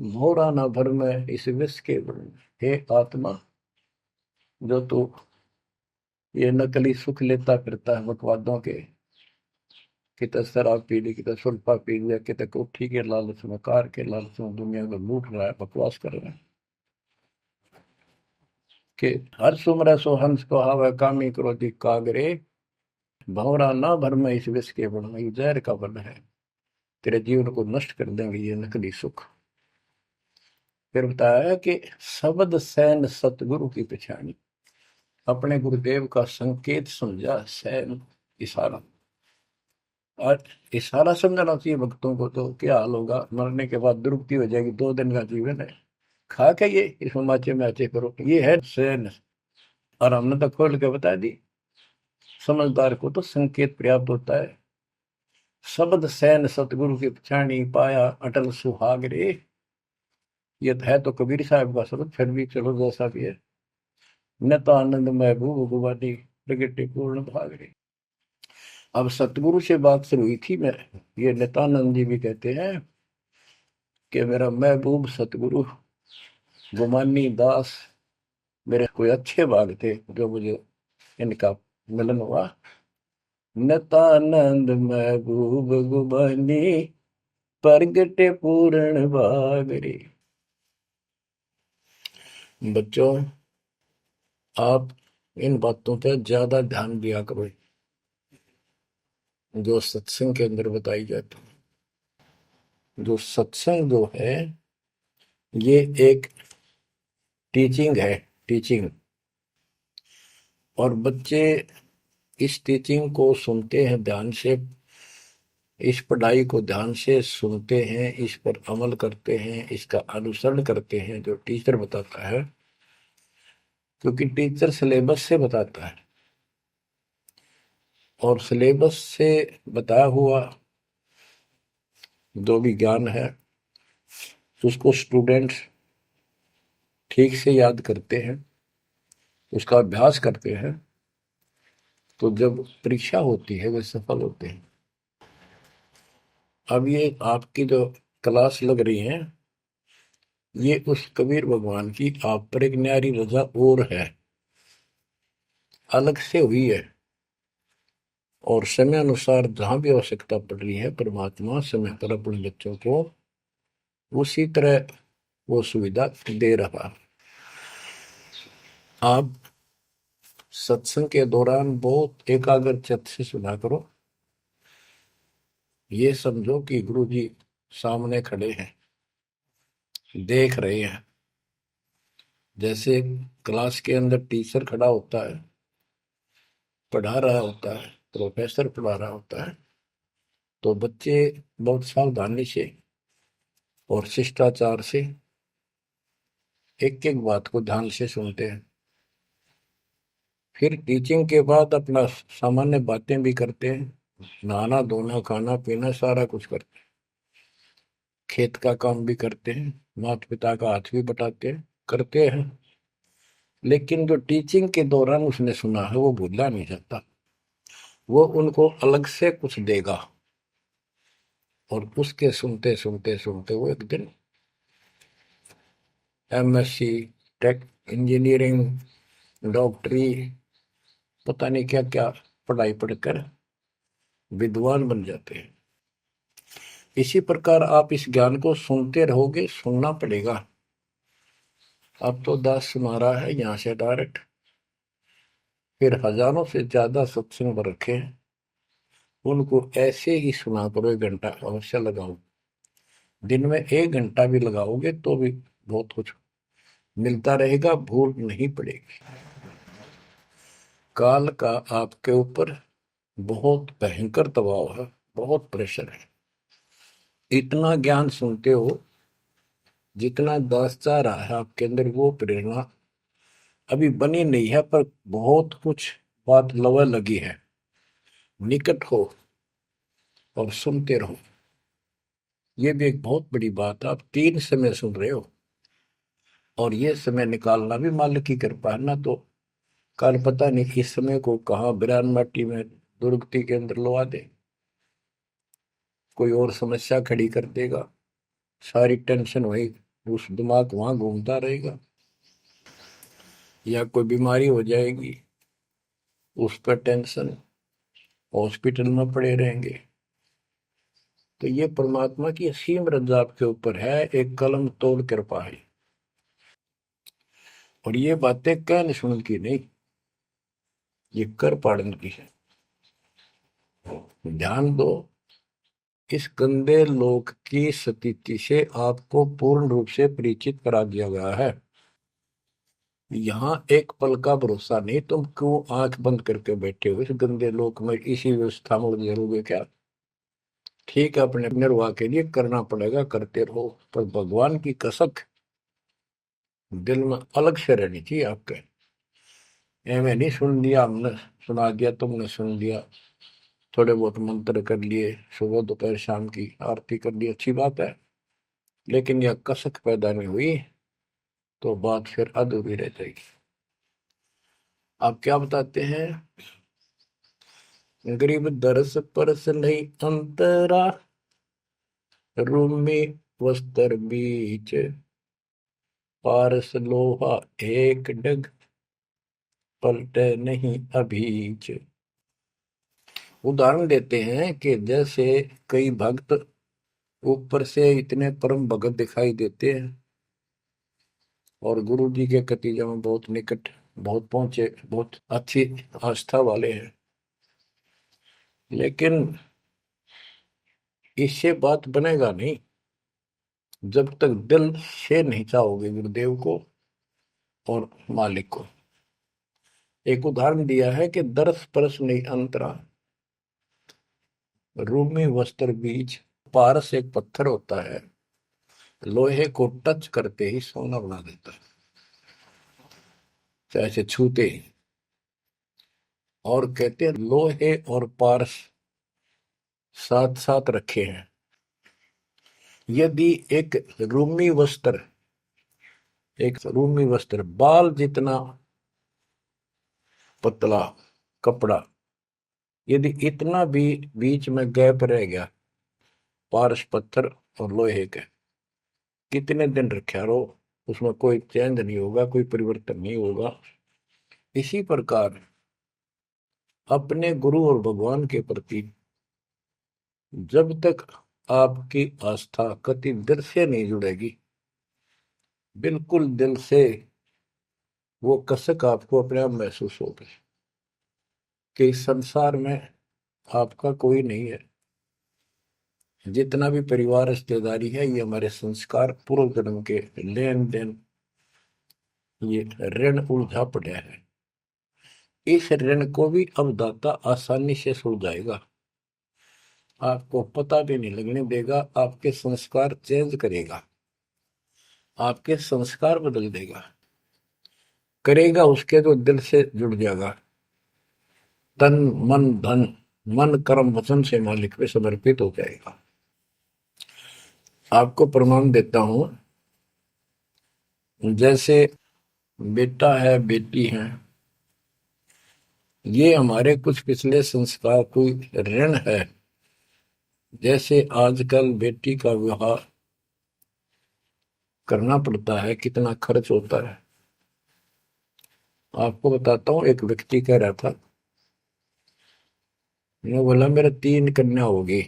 मोरा न भर में इस विष के वर्ण। हे आत्मा, जो तू ये नकली सुख लेता फिरता है बकवादों के, कितने शराब पी ली, कितने सुल्फा पी लिया, कितने कोठी के लालच में, कार के लालच में दुनिया को लूट रहा है, बकवास कर रहा है कि हर सुमर सो हंस को हावे, कामी क्रोधी कागरे, भंवरा ना भर में इस विष के वर्ण। ये जहर का वर्ण है, तेरे जीवन को नष्ट कर देंगे ये नकली सुख। फिर बताया कि शब्द सैन सतगुरु की पहचानी, अपने गुरुदेव का संकेत समझा, सैन इशारा। और इशारा समझना चाहिए भक्तों को, तो क्या हाल होगा, मरने के बाद दुर्गति हो जाएगी, 2 दिन का जीवन है, खा के ये इस माचे में आचे करो, ये है सैन। और हमने तो खोल के बता दी, समझदार को तो संकेत पर्याप्त होता है। शब्द सैन सतगुरु की पहचानी, पाया अटल सुहाग रे। ये है तो कबीर साहब का शब्द, फिर भी चलो जैसा भी है। न तो आनंद महबूब गुवानी, प्रगटे पूर्ण भाग रे। अब सतगुरु से बात शुरू हुई थी, मैं ये नित्यानंद जी भी कहते हैं कि मेरा महबूब सतगुरु गुमानी दास, मेरे कोई अच्छे भाग थे जो मुझे इनका मिलन हुआ। नित्यानंद महबूब गुमानी, प्रगटे पूर्ण भाग रे। बच्चों, आप इन बातों पर ज्यादा ध्यान दिया करो जो सत्संग के अंदर बताई जाती है। जो सत्संग जो है ये एक टीचिंग है, टीचिंग। और बच्चे इस टीचिंग को सुनते हैं ध्यान से, इस पढ़ाई को ध्यान से सुनते हैं, इस पर अमल करते हैं, इसका अनुसरण करते हैं जो टीचर बताता है, क्योंकि टीचर सिलेबस से बताता है। और सिलेबस से बताया हुआ जो भी ज्ञान है उसको स्टूडेंट्स ठीक से याद करते हैं, उसका अभ्यास करते हैं, तो जब परीक्षा होती है वे सफल होते हैं। अब ये आपकी जो क्लास लग रही है, ये उस कबीर भगवान की आप पर एक न्यारी रजा और है, अलग से हुई है। और समय अनुसार जहां भी आवश्यकता पड़ रही है, परमात्मा समय पर अपने बच्चों को उसी तरह वो सुविधा दे रहा। आप सत्संग के दौरान बहुत एकाग्र चित्त से सुना करो। ये समझो कि गुरु जी सामने खड़े हैं, देख रहे हैं। जैसे क्लास के अंदर टीचर खड़ा होता है, पढ़ा रहा होता है, प्रोफेसर पढ़ा रहा होता है, तो बच्चे बहुत सावधानी से और शिष्टाचार से एक एक बात को ध्यान से सुनते हैं। फिर टीचिंग के बाद अपना सामान्य बातें भी करते हैं, नहाना धोना खाना पीना सारा कुछ करते हैं, खेत का काम भी करते हैं, माता पिता का हाथ भी बटाते हैं, करते हैं। लेकिन जो टीचिंग के दौरान उसने सुना है वो भूलना नहीं चाहता। वो उनको अलग से कुछ देगा, और उसके सुनते सुनते सुनते वो एक दिन एमएससी, टेक, इंजीनियरिंग, डॉक्टरी, पता नहीं क्या क्या पढ़ाई पढ़कर विद्वान बन जाते हैं। इसी प्रकार आप इस ज्ञान को सुनते रहोगे, सुनना पड़ेगा। अब तो दास सुना रहा है यहाँ से डायरेक्ट, फिर हजारों से ज्यादा सत्संग रखे हैं, उनको ऐसे ही सुना करो। 1 घंटा अवश्य लगाओ, दिन में 1 घंटा भी लगाओगे तो भी बहुत कुछ मिलता रहेगा, भूल नहीं पड़ेगी। काल का आपके ऊपर बहुत भयंकर दबाव है, बहुत प्रेशर है। इतना ज्ञान सुनते हो, जितना दास चाह रहा है आपके अंदर वो प्रेरणा अभी बनी नहीं है, पर बहुत कुछ बात लवा लगी है। निकट हो और सुनते रहो। ये भी एक बहुत बड़ी बात है। आप 3 समय सुन रहे हो, और ये समय निकालना भी मालिक की कृपा है ना। तो कल पता नहीं इस समय को कहाँ बिरान माटी में दुर्गति के अंदर लवा दे, कोई और समस्या खड़ी कर देगा, सारी टेंशन वही, उस दिमाग वहां घूमता रहेगा, या कोई बीमारी हो जाएगी उस पर टेंशन, हॉस्पिटल में पड़े रहेंगे। तो ये परमात्मा की असीम रजा आपके ऊपर है, एक कलम तोड़ कृपा है। और ये बातें कहने सुन की नहीं, ये कर पाड़न की है। ध्यान दो, इस गंदे लोक की स्थिति से आपको पूर्ण रूप से परिचित करा दिया गया है। यहाँ एक पल का भरोसा नहीं, तुम क्यों आंख बंद करके बैठे हो इस गंदे लोक में, इसी व्यवस्था में उलझे रहोगे क्या? ठीक है, अपने निर्वाह के लिए करना पड़ेगा, करते रहो, पर भगवान की कसक दिल में अलग से रहनी चाहिए आपके। एवं नहीं सुन लिया हमने, सुना दिया तुमने, सुन लिया, थोड़े बहुत मंत्र कर लिए, सुबह दोपहर शाम की आरती कर ली, अच्छी बात है, लेकिन यह कसक पैदा नहीं हुई तो बात फिर अधूरी रह जाएगी। आप क्या बताते हैं? गरीब दरस परस नहीं अंतरा, रूमी वस्त्र बीच, पारस लोहा एक डग, पलटे नहीं अभीच। उदाहरण देते हैं कि जैसे कई भक्त ऊपर से इतने परम भगत दिखाई देते हैं और गुरु जी के कतीजा में बहुत निकट, बहुत पहुंचे, बहुत अच्छी आस्था वाले हैं, लेकिन इससे बात बनेगा नहीं जब तक दिल से नहीं चाहोगे गुरुदेव को और मालिक को। एक उदाहरण दिया है कि दरस परस नहीं अंतरा, रूमी वस्त्र बीज। पारस एक पत्थर होता है, लोहे को टच करते ही सोना बना देता है, चाहे छूते ही। और कहते हैं लोहे और पारस साथ साथ रखे हैं। यदि एक रूमी वस्त्र बाल जितना पतला कपड़ा, यदि इतना भी बीच में गैप रह गया पारस पत्थर और लोहे के, कितने दिन रखे रहो, उसमें कोई चेंज नहीं होगा, कोई परिवर्तन नहीं होगा। इसी प्रकार अपने गुरु और भगवान के प्रति जब तक आपकी आस्था कति दिल से नहीं जुड़ेगी, बिल्कुल दिल से, वो कसक आपको अपने आप महसूस होगी कि इस संसार में आपका कोई नहीं है। जितना भी परिवार रिश्तेदारी है, ये हमारे संस्कार पूर्व जन्म के लेन देन, ये ऋण उलझा पड़ा है। इस ऋण को भी अब दाता आसानी से सुलझाएगा, आपको पता भी नहीं लगने देगा, आपके संस्कार चेंज करेगा। आपके संस्कार बदल देगा। करेगा उसके तो दिल से जुड़ जाएगा। तन मन धन, मन कर्म वचन से मालिक पे समर्पित हो जाएगा। आपको प्रमाण देता हूं, जैसे बेटा है बेटी है, ये हमारे कुछ पिछले संस्कार कोई ऋण है। जैसे आजकल बेटी का विवाह करना पड़ता है, कितना खर्च होता है। आपको बताता हूँ, एक व्यक्ति कह रहा था, मैं बोला मेरा 3 कन्या होगी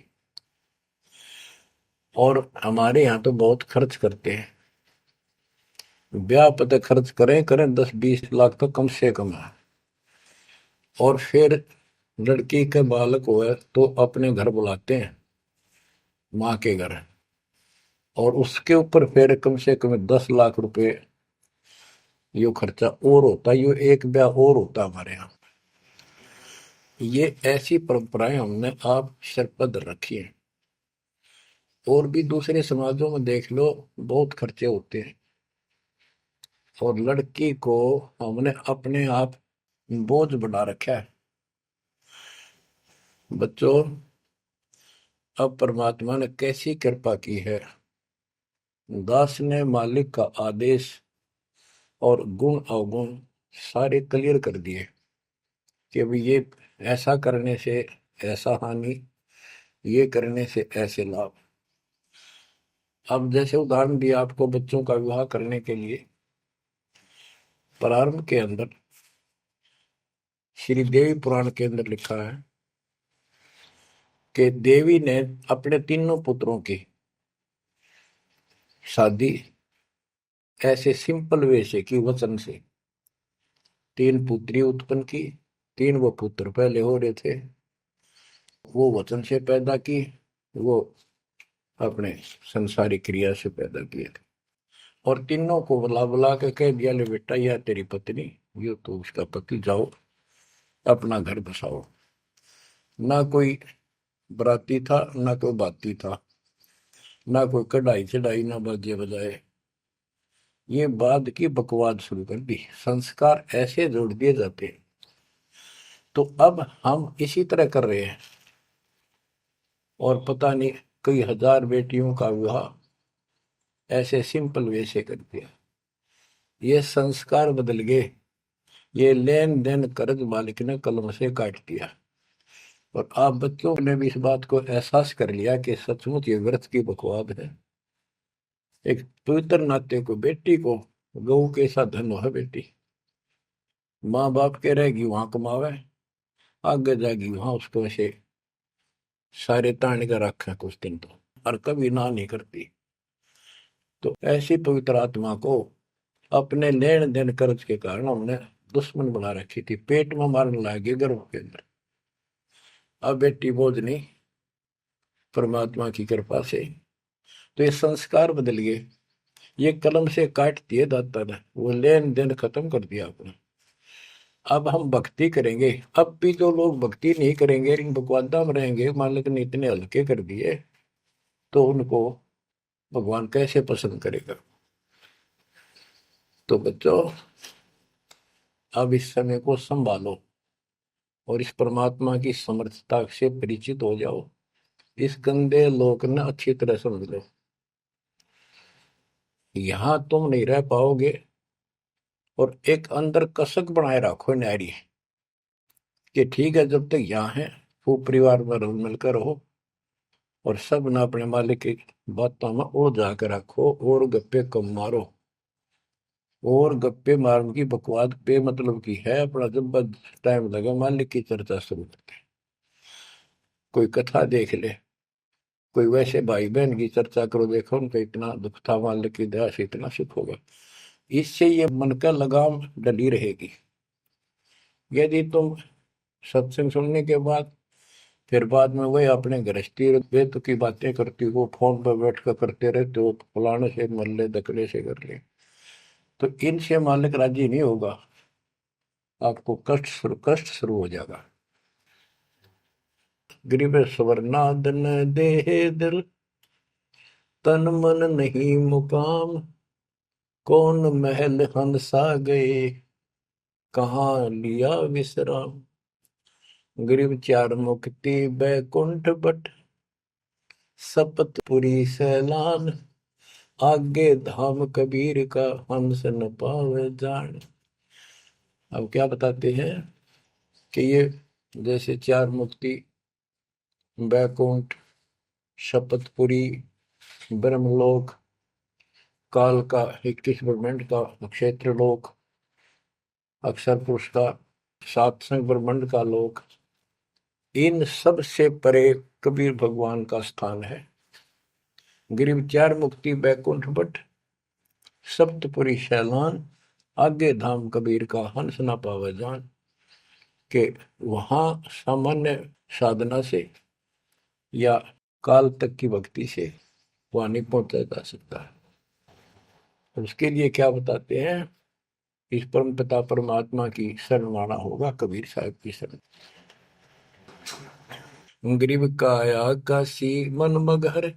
और हमारे यहाँ तो बहुत खर्च करते हैं, ब्याह पता खर्च करें करें 10-20 लाख तो कम से कम है। और फिर लड़की के बालक हुए तो अपने घर बुलाते हैं, माँ के घर, और उसके ऊपर फिर कम से कम 10 लाख रुपए यो खर्चा और होता है। यो एक ब्याह और होता है हमारे यहाँ। ये ऐसी परंपराएं हमने आप सिर पर रखी है। और भी दूसरे समाजों में देख लो, बहुत खर्चे होते हैं। और लड़की को हमने अपने आप बोझ बना रखा है। बच्चों, अब परमात्मा ने कैसी कृपा की है, दास ने मालिक का आदेश और गुण अवगुण सारे क्लियर कर दिए कि अभी ये ऐसा करने से ऐसा हानि, ये करने से ऐसे लाभ। अब जैसे उदाहरण दिया आपको बच्चों का विवाह करने के लिए, प्रारंभ के अंदर श्री देवी पुराण के अंदर लिखा है कि देवी ने अपने तीनों पुत्रों की शादी ऐसे सिंपल वे से की, वचन से। 3 पुत्री उत्पन्न की, 3 वो पुत्र पहले हो रहे थे, वो वचन से पैदा की, वो अपने संसारिक क्रिया से पैदा किए थे। और तीनों को बुला बुला के कह दिया, ले बेटा यह तेरी पत्नी, ये तो उसका पति, जाओ अपना घर बसाओ। ना कोई बराती था, ना कोई बाती था, ना कोई कढ़ाई चढ़ाई, ना बाजे बजाए। ये बाद की बकवाद शुरू कर दी, संस्कार ऐसे जोड़ दिए जाते हैं। तो अब हम इसी तरह कर रहे हैं, और पता नहीं कई हजार बेटियों का विवाह ऐसे सिंपल वे से कर दिया। ये संस्कार बदल गए। ये लेन देन कर्ज मालिक ने कलम से काट दिया। और आप बच्चों ने भी इस बात को एहसास कर लिया कि सचमुच ये व्रत की बकवाद है। एक पवित्र नाते को, बेटी को गऊ के साथ धन है बेटी। माँ बाप के रहेगी वहां कमावे, आगे जाएगी वहां उसको ऐसे सारे ताने का रखा कुछ दिन तो, और कभी ना नहीं करती। तो ऐसी पवित्र आत्मा को अपने लेन देन कर्ज के कारण हमने दुश्मन बना रखी थी, पेट में मारने लगे गर्भ के अंदर। अब बेटी बोझ नहीं, परमात्मा की कृपा से तो ये संस्कार बदल गए। ये कलम से काट दिए दाता ने, वो लेन देन खत्म कर दिया आपने। अब हम भक्ति करेंगे। अब भी जो लोग भक्ति नहीं करेंगे, इन बकवादा में रहेंगे, मालिक ने इतने हल्के कर दिए, तो उनको भगवान कैसे पसंद करेगा। तो बच्चों, अब इस समय को संभालो और इस परमात्मा की समर्थता से परिचित हो जाओ। इस गंदे लोक ने अच्छी तरह समझ लो। यहां तुम नहीं रह पाओगे। और एक अंदर कसक बनाए रखो नारी कि ठीक है, जब तक यहाँ है खूब परिवार में रल मिलकर रहो, और सब ना अपने मालिक की बातों में ओ जाकर रखो, और गप्पे कम मारो। और गप्पे मारने की बकवाद पे मतलब की है, अपना जब टाइम लगे मालिक की चर्चा शुरू करते। कोई कथा देख ले, कोई वैसे भाई बहन की चर्चा करो, देखो उनका इतना दुख था, मालिक की दया से इतना सुख होगा। इससे ये मन का लगाम डली रहेगी। यदि तुम सत्संग सुनने के बाद फिर बाद में वही अपने गृहस्थी वेद की बातें करती हो, फोन पर बैठ कर करते रहते हो, फलाने से मर ले, दकड़े से कर ले, तो इनसे मालिक राजी नहीं होगा। आपको कष्ट शुरू हो जाएगा। गरीब स्वर्णादन देह दिल, तन मन नहीं मुकाम, कौन महल हंसा गए, कहाँ लिया विश्राम। गिरव चार मुक्ति बैकुंठ बट, सपतपुरी सैलान। आगे धाम कबीर का, हंस न पावे जान। अब क्या बताते हैं कि ये जैसे चार मुक्ति, बैकुंठ, शपथपुरी, ब्रह्मलोक, काल का 21 ब्रह्मांड का क्षेत्र लोक, अक्षर पुरुष का सातसंग ब्रह्मांड का लोक, इन सब से परे कबीर भगवान का स्थान है। गिरिव चार मुक्ति बैकुंठ बट, सप्तपुरी शैलान। आगे धाम कबीर का, हंस ना पावे जान। के वहां सामान्य साधना से या काल तक की भक्ति से वहां नहीं पहुंचा जा सकता। उसके लिए क्या बताते हैं, इस परम पिता परमात्मा की शरण माना होगा, कबीर साहब की शरण। ग्रीव काया काशी मन मगहर,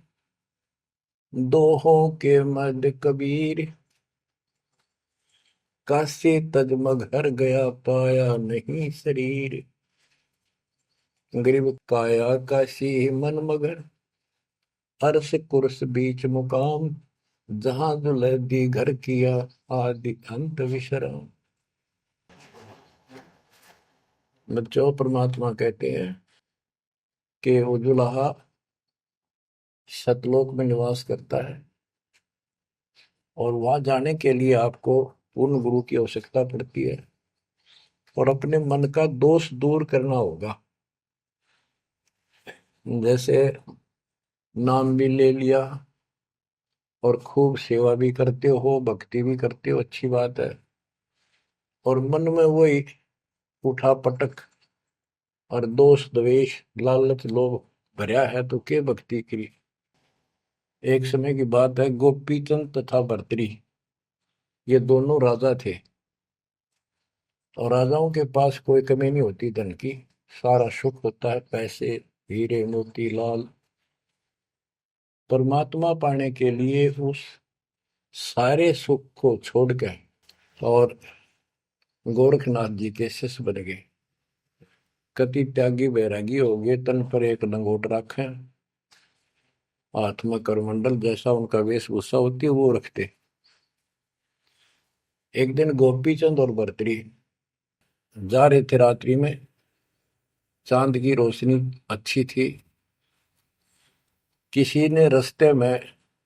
दोहों के मद कबीर। काशी तज मगहर गया, पाया नहीं शरीर। ग्रीव काया काशी मन मगर, अर्श कुर्स बीच मुकाम। जहां दुलहदी घर किया, आदि अंत विश्राम। बच्चों, परमात्मा कहते हैं कि वो दुल्हा सतलोक में निवास करता है, और वहां जाने के लिए आपको पूर्ण गुरु की आवश्यकता पड़ती है, और अपने मन का दोष दूर करना होगा। जैसे नाम भी ले लिया और खूब सेवा भी करते हो, भक्ति भी करते हो, अच्छी बात है, और मन में वही उठा पटक और दोष द्वेष लालच लोभ भरया है, तो के भक्ति करी। एक समय की बात है, गोपीचंद तथा भर्तरी, ये दोनों राजा थे, और राजाओं के पास कोई कमी नहीं होती धन की, सारा सुख होता है, पैसे हीरे मोती लाल। परमात्मा पाने के लिए उस सारे सुख को छोड़कर और गोरखनाथ जी के शिष्य बन गए। कति त्यागी बैरागी हो गए, तन पर एक लंगोट रखे, हाथ में करमंडल, जैसा उनका वेशभूषा होती है वो रखते। एक दिन गोपीचंद और भर्तरी जा रहे थे रात्रि में, चांद की रोशनी अच्छी थी। किसी ने रास्ते में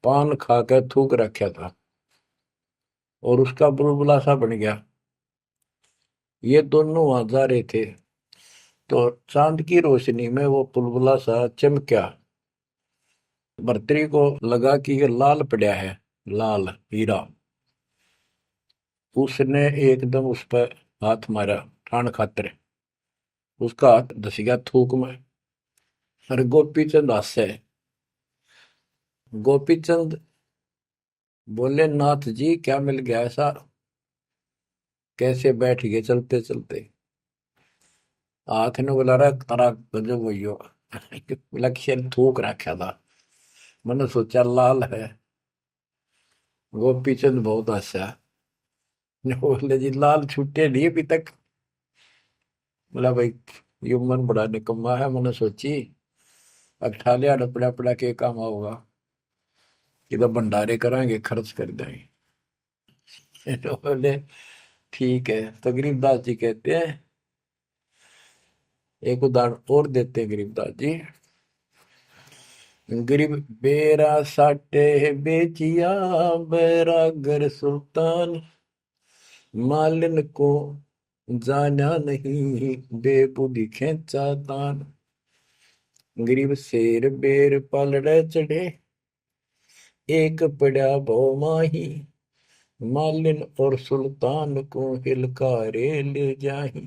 पान खाकर थूक रखा था और उसका बुलबुला सा बन गया। ये दोनों वहां जा रहे थे, तो चांद की रोशनी में वो बुलबुला सा चमका। भर्तरी को लगा कि ये लाल पड़ा है, लाल हीरा। उसने एकदम उस पर हाथ मारा ठाण खातर, उसका हाथ धस गया थूक में। अरे गोपीचंद हंसे। गोपीचंद बोले, नाथ जी क्या मिल गया ऐसा, कैसे बैठ गए चलते चलते। हाथ ने बोला, रहा तारा गजब हो लक्ष्य थूक रखा था, मैंने सोचा लाल है। गोपीचंद बहुत हंसा, बोले जी लाल छूटे नहीं अभी तक। बोला भाई, ये मन बड़ा निकम्मा है, मैंने सोची अब ठा लिया डपड़ा पड़ा के काम होगा, कि तो भंडारे कराएंगे खर्च कर देंगे। तो बोले ठीक है। तो गरीबदास जी कहते हैं, एक उदाहरण और देते हैं गरीबदास जी। गरीब बेरा साटे बेचिया, बैरागर सुल्तान। मालिन को जाना नहीं, बेबुद्धि खेचा तान। गरीब शेर बेर पलड़े चढ़े, एक पड़ा भो माही। मालिन और सुल्तान को हिलकारे ले जाही।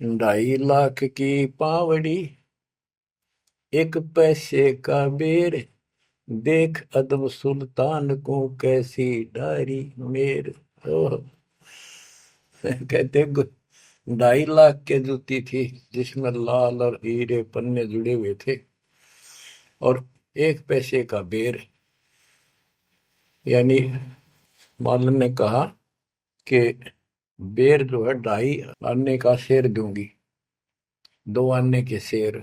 2.5 लाख की पावड़ी, एक पैसे का बेर। देख अदब सुल्तान को, कैसी डारी मेर। कहते 2.5 लाख के जूती थी, जिसमें लाल और हीरे पन्ने जुड़े हुए थे, और 1 पैसे का बेर, यानी मालन ने कहा कि बेर जो है 2.5 आने का शेर दूंगी, 2 आने के शेर।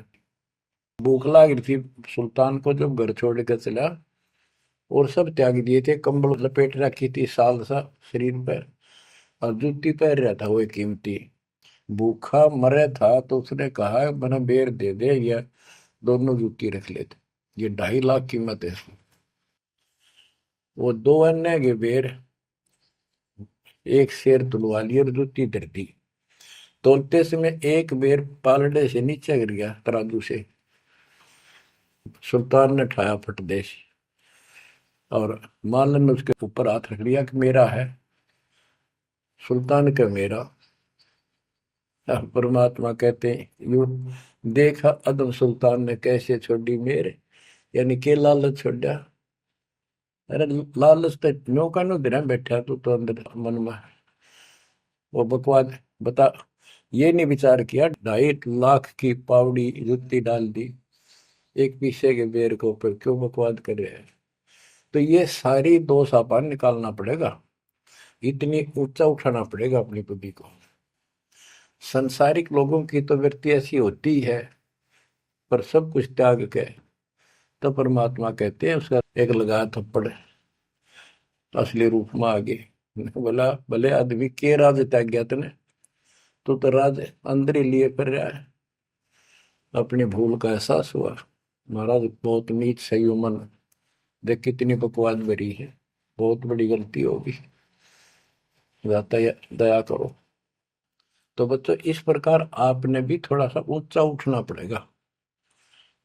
भूख लाग रही थी सुल्तान को, जब घर छोड़ कर चला और सब त्याग दिए थे, कंबल लपेट रखी थी साल सा शरीर पर, और जूती पहन रहा था वो कीमती। भूखा मरे था तो उसने कहा मैंने बेर दे दे, या दोनों जूती रख लेते, ये 2.5 लाख कीमत है। वो 2 अन्य के बेर एक शेर तुलवा लिया और जूती धर दी। तोलते समय एक बेर पालड़े से नीचे गिर गया तराजू से। सुल्तान ने ठाया फटदेश, और मालन ने उसके ऊपर हाथ रख लिया कि मेरा है। सुल्तान का मेरा। परमात्मा कहते हैं यू देखा अदम सुल्तान ने कैसे छोड़ी मेरे, यानी के लालच छोड़ा। अरे लालच तो नौका नो दिन बैठा तू तो अंदर मन में वो बकवाद बता। ये नहीं विचार किया 2.5 लाख की पावड़ी जुत्ती डाल दी एक पीछे के बेर के ऊपर, क्यों बकवाद कर रहे हैं। तो ये सारी दोष अपन निकालना पड़ेगा, इतनी ऊंचा उठाना पड़ेगा अपनी बुद्धि को। संसारिक लोगों की तो वृत्ति ऐसी होती है, पर सब कुछ त्याग के तो परमात्मा कहते हैं उसका एक लगा थप्पड़ असली रूप में आगे। बोला भले आदमी के राज त्याग गया तने, तो राज अंदर ही लिए फिर रहा है। अपनी भूल का एहसास हुआ, महाराज बहुत नीच सही मन, देख कितनी बकवाद भरी है, बहुत बड़ी गलती होगी, दया करो। तो बच्चों इस प्रकार आपने भी थोड़ा सा ऊंचा उठना पड़ेगा।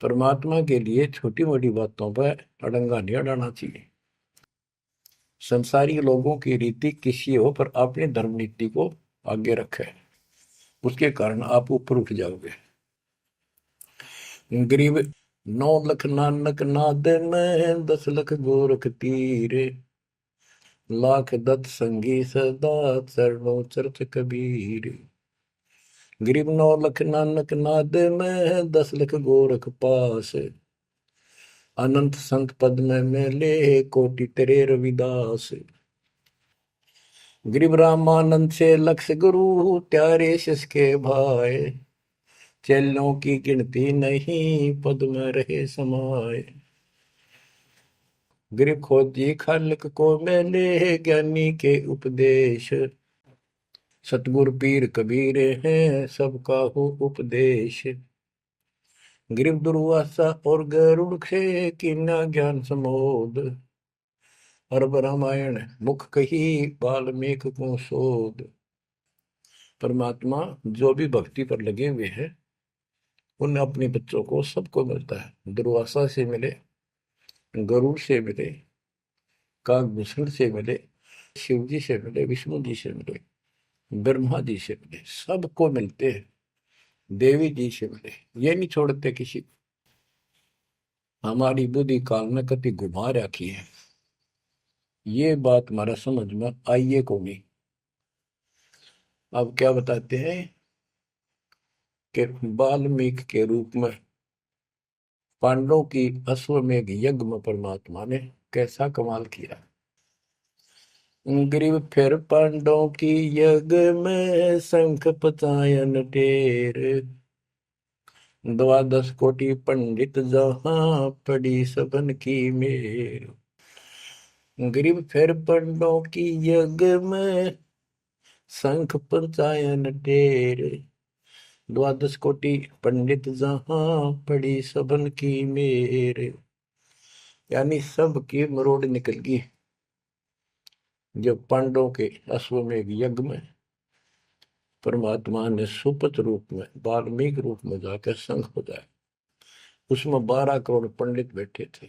परमात्मा के लिए छोटी मोटी बातों पर अड़ंगा नहीं अड़ाना चाहिए। संसारी लोगों की रीति किसी हो, पर अपनी धर्म नीति को आगे रखे, उसके कारण आप ऊपर उठ जाओगे। गरीब 9 लाख नानक नाद में 10 लाख गोरख तीरे, लाख दत्त संगी सदा चरणों चरत कबीर। गरीब 9 लाख नानक नाद में 10 लाख गोरख पास, अनंत संत पद में मेले कोटि तेरे रविदास। गरीब रामानंद से लक्ष्य गुरु त्यारे शिष के भाई, चेलों की गिनती नहीं पद में रहे समाये। गरीब खोजी खालिक को मेले ज्ञानी के उपदेश, सतगुरु पीर कबीर हैं सबका हो उपदेश। गरीब दुर्वासा और गरुड़ से कीना ज्ञान समोद, अरब रामायण मुख कही वाल्मीकि को शोध। परमात्मा जो भी भक्ति पर लगे हुए हैं उन अपने बच्चों को सबको मिलता है। दुर्वासा से मिले, गरुड़ से मिले, काकभूषण से मिले, शिव जी से मिले, विष्णु जी से मिले, ब्रह्मा जी से मिले, सबको मिलते हैं। देवी जी से मिले, ये नहीं छोड़ते किसी को। हमारी बुद्धि काल में कति घुमा रखी है, ये बात हमारा समझ में आइए को नहीं। अब क्या बताते हैं कि वाल्मीकि के रूप में पांडवों की अश्वमेध यज्ञ में परमात्मा ने कैसा कमाल किया। ग्रीव फिर पांडवों की यज्ञ में शंख पचायन ढेर, 12 कोटि पंडित जहां पड़ी सबन की मेर। ग्रीव फिर पांडवों की यज्ञ में शंख पचायन ढेर, 12 कोटि पंडित जहां पड़ी सबन की मेर। यानी सब की मरोड़ निकल गई जब पांडवों के अश्वमेध यज्ञ में परमात्मा ने सुपत रूप में वाल्मीकि रूप में जाकर शंख बजाया। उसमें 12 करोड़ पंडित बैठे थे।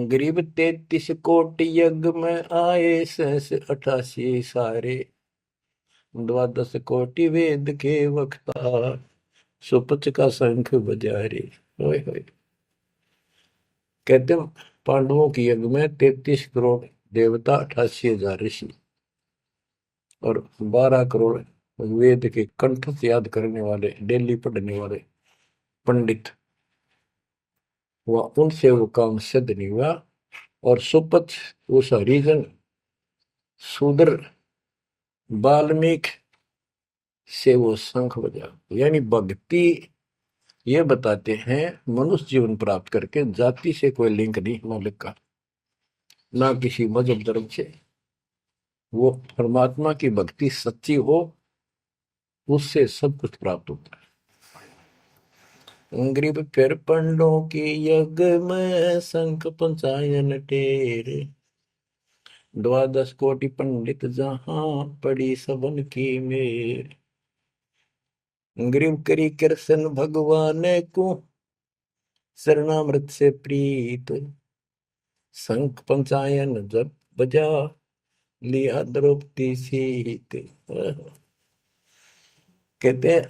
गरीब 33 कोटि यज्ञ में आए 88 सारे, 12 कोटि वेद के वक्ता सुपच का शंख बजा रे। होए होए। कहते पांडवों की यज्ञ में 33 करोड़ देवता, 88,000 ऋषि और 12 करोड़ वेद के कंठ से याद करने वाले, डेली पढ़ने वाले पंडित। वह उनसे वो काम सिद्ध नहीं हुआ। और सुपथ उस हरिजन शूद्र वाल्मीकि से वो शंख बजा, यानी भक्ति ये बताते हैं मनुष्य जीवन प्राप्त करके जाति से कोई लिंक नहीं मौलिक का, ना किसी मजहब धर्म से। वो परमात्मा की भक्ति सच्ची हो, उससे सब कुछ प्राप्त होता है। ग्रीब फिर पंडों की यज्ञ में शंख पंचायन टेर, द्वादश कोटि पंडित जहां पड़ी सबन की मेर। ग्रीव करी कृष्ण भगवान को शरणामृत से प्रीत, शंख पंचायन जब बजा लिया द्रौपदी सीत। कहते हैं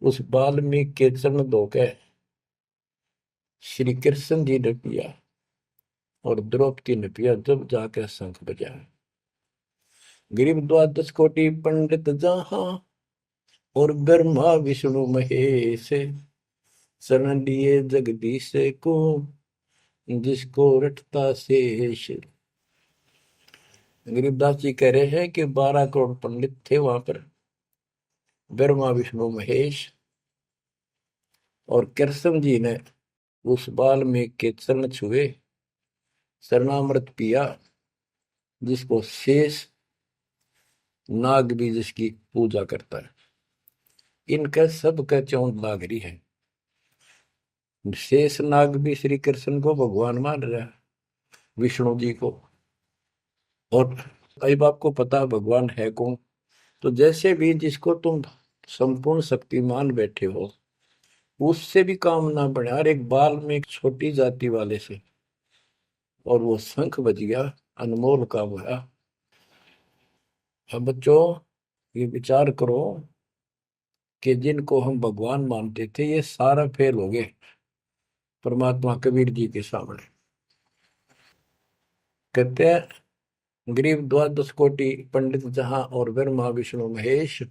उस वाल्मीकि के चरण धोके श्री कृष्ण जी ने पिया और द्रौपदी ने पिया, जब जाकर शंख बजा। गरीब द्वादश कोटि पंडित जहां और ब्रह्मा विष्णु महेश, शरण लिए जगदीश को जिसको रटता शेष। गरीबदास जी कह रहे हैं कि 12 करोड़ पंडित थे वहां पर, ब्रह्मा विष्णु महेश, और कृष्ण जी ने उस वाल्मीकि के चरण छुए, शरणामृत पिया, जिसको शेष नाग भी जिसकी पूजा करता है। इनका सबका चौंध लाग रही है। शेष नाग भी श्री कृष्ण को भगवान मान रहा है, विष्णु जी को। और अब आपको पता भगवान है कौन, तो जैसे भी जिसको तुम संपूर्ण शक्तिमान बैठे हो, उससे भी काम ना बढ़े, हर एक बाल में एक छोटी जाति वाले से, और वो शंख बज गया, अनमोल काम हुआ। अब बच्चों ये विचार करो कि जिनको हम भगवान मानते थे ये सारा फेल हो गए परमात्मा कबीर जी के सामने। कहते हैं गरीब द्वादश कोटि पंडित जहां और ब्रह्मा विष्णु महेश,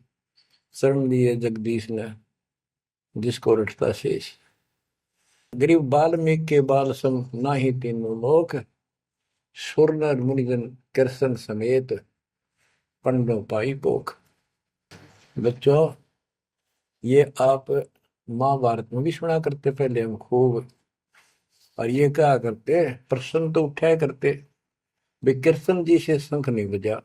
शरण लिए जगदीश ने जिसको रटता शेष। गरीब वाल्मीकि के बाल सम नाही तीनों लोक, सुर नर मुनिजन कृष्ण समेत पंडों पाई पोख। बच्चों ये आप महाभारत में भी सुना करते पहले हम खूब, और ये क्या करते प्रश्न तो उठाया करते भी कृष्ण जी से शंख नहीं बजा,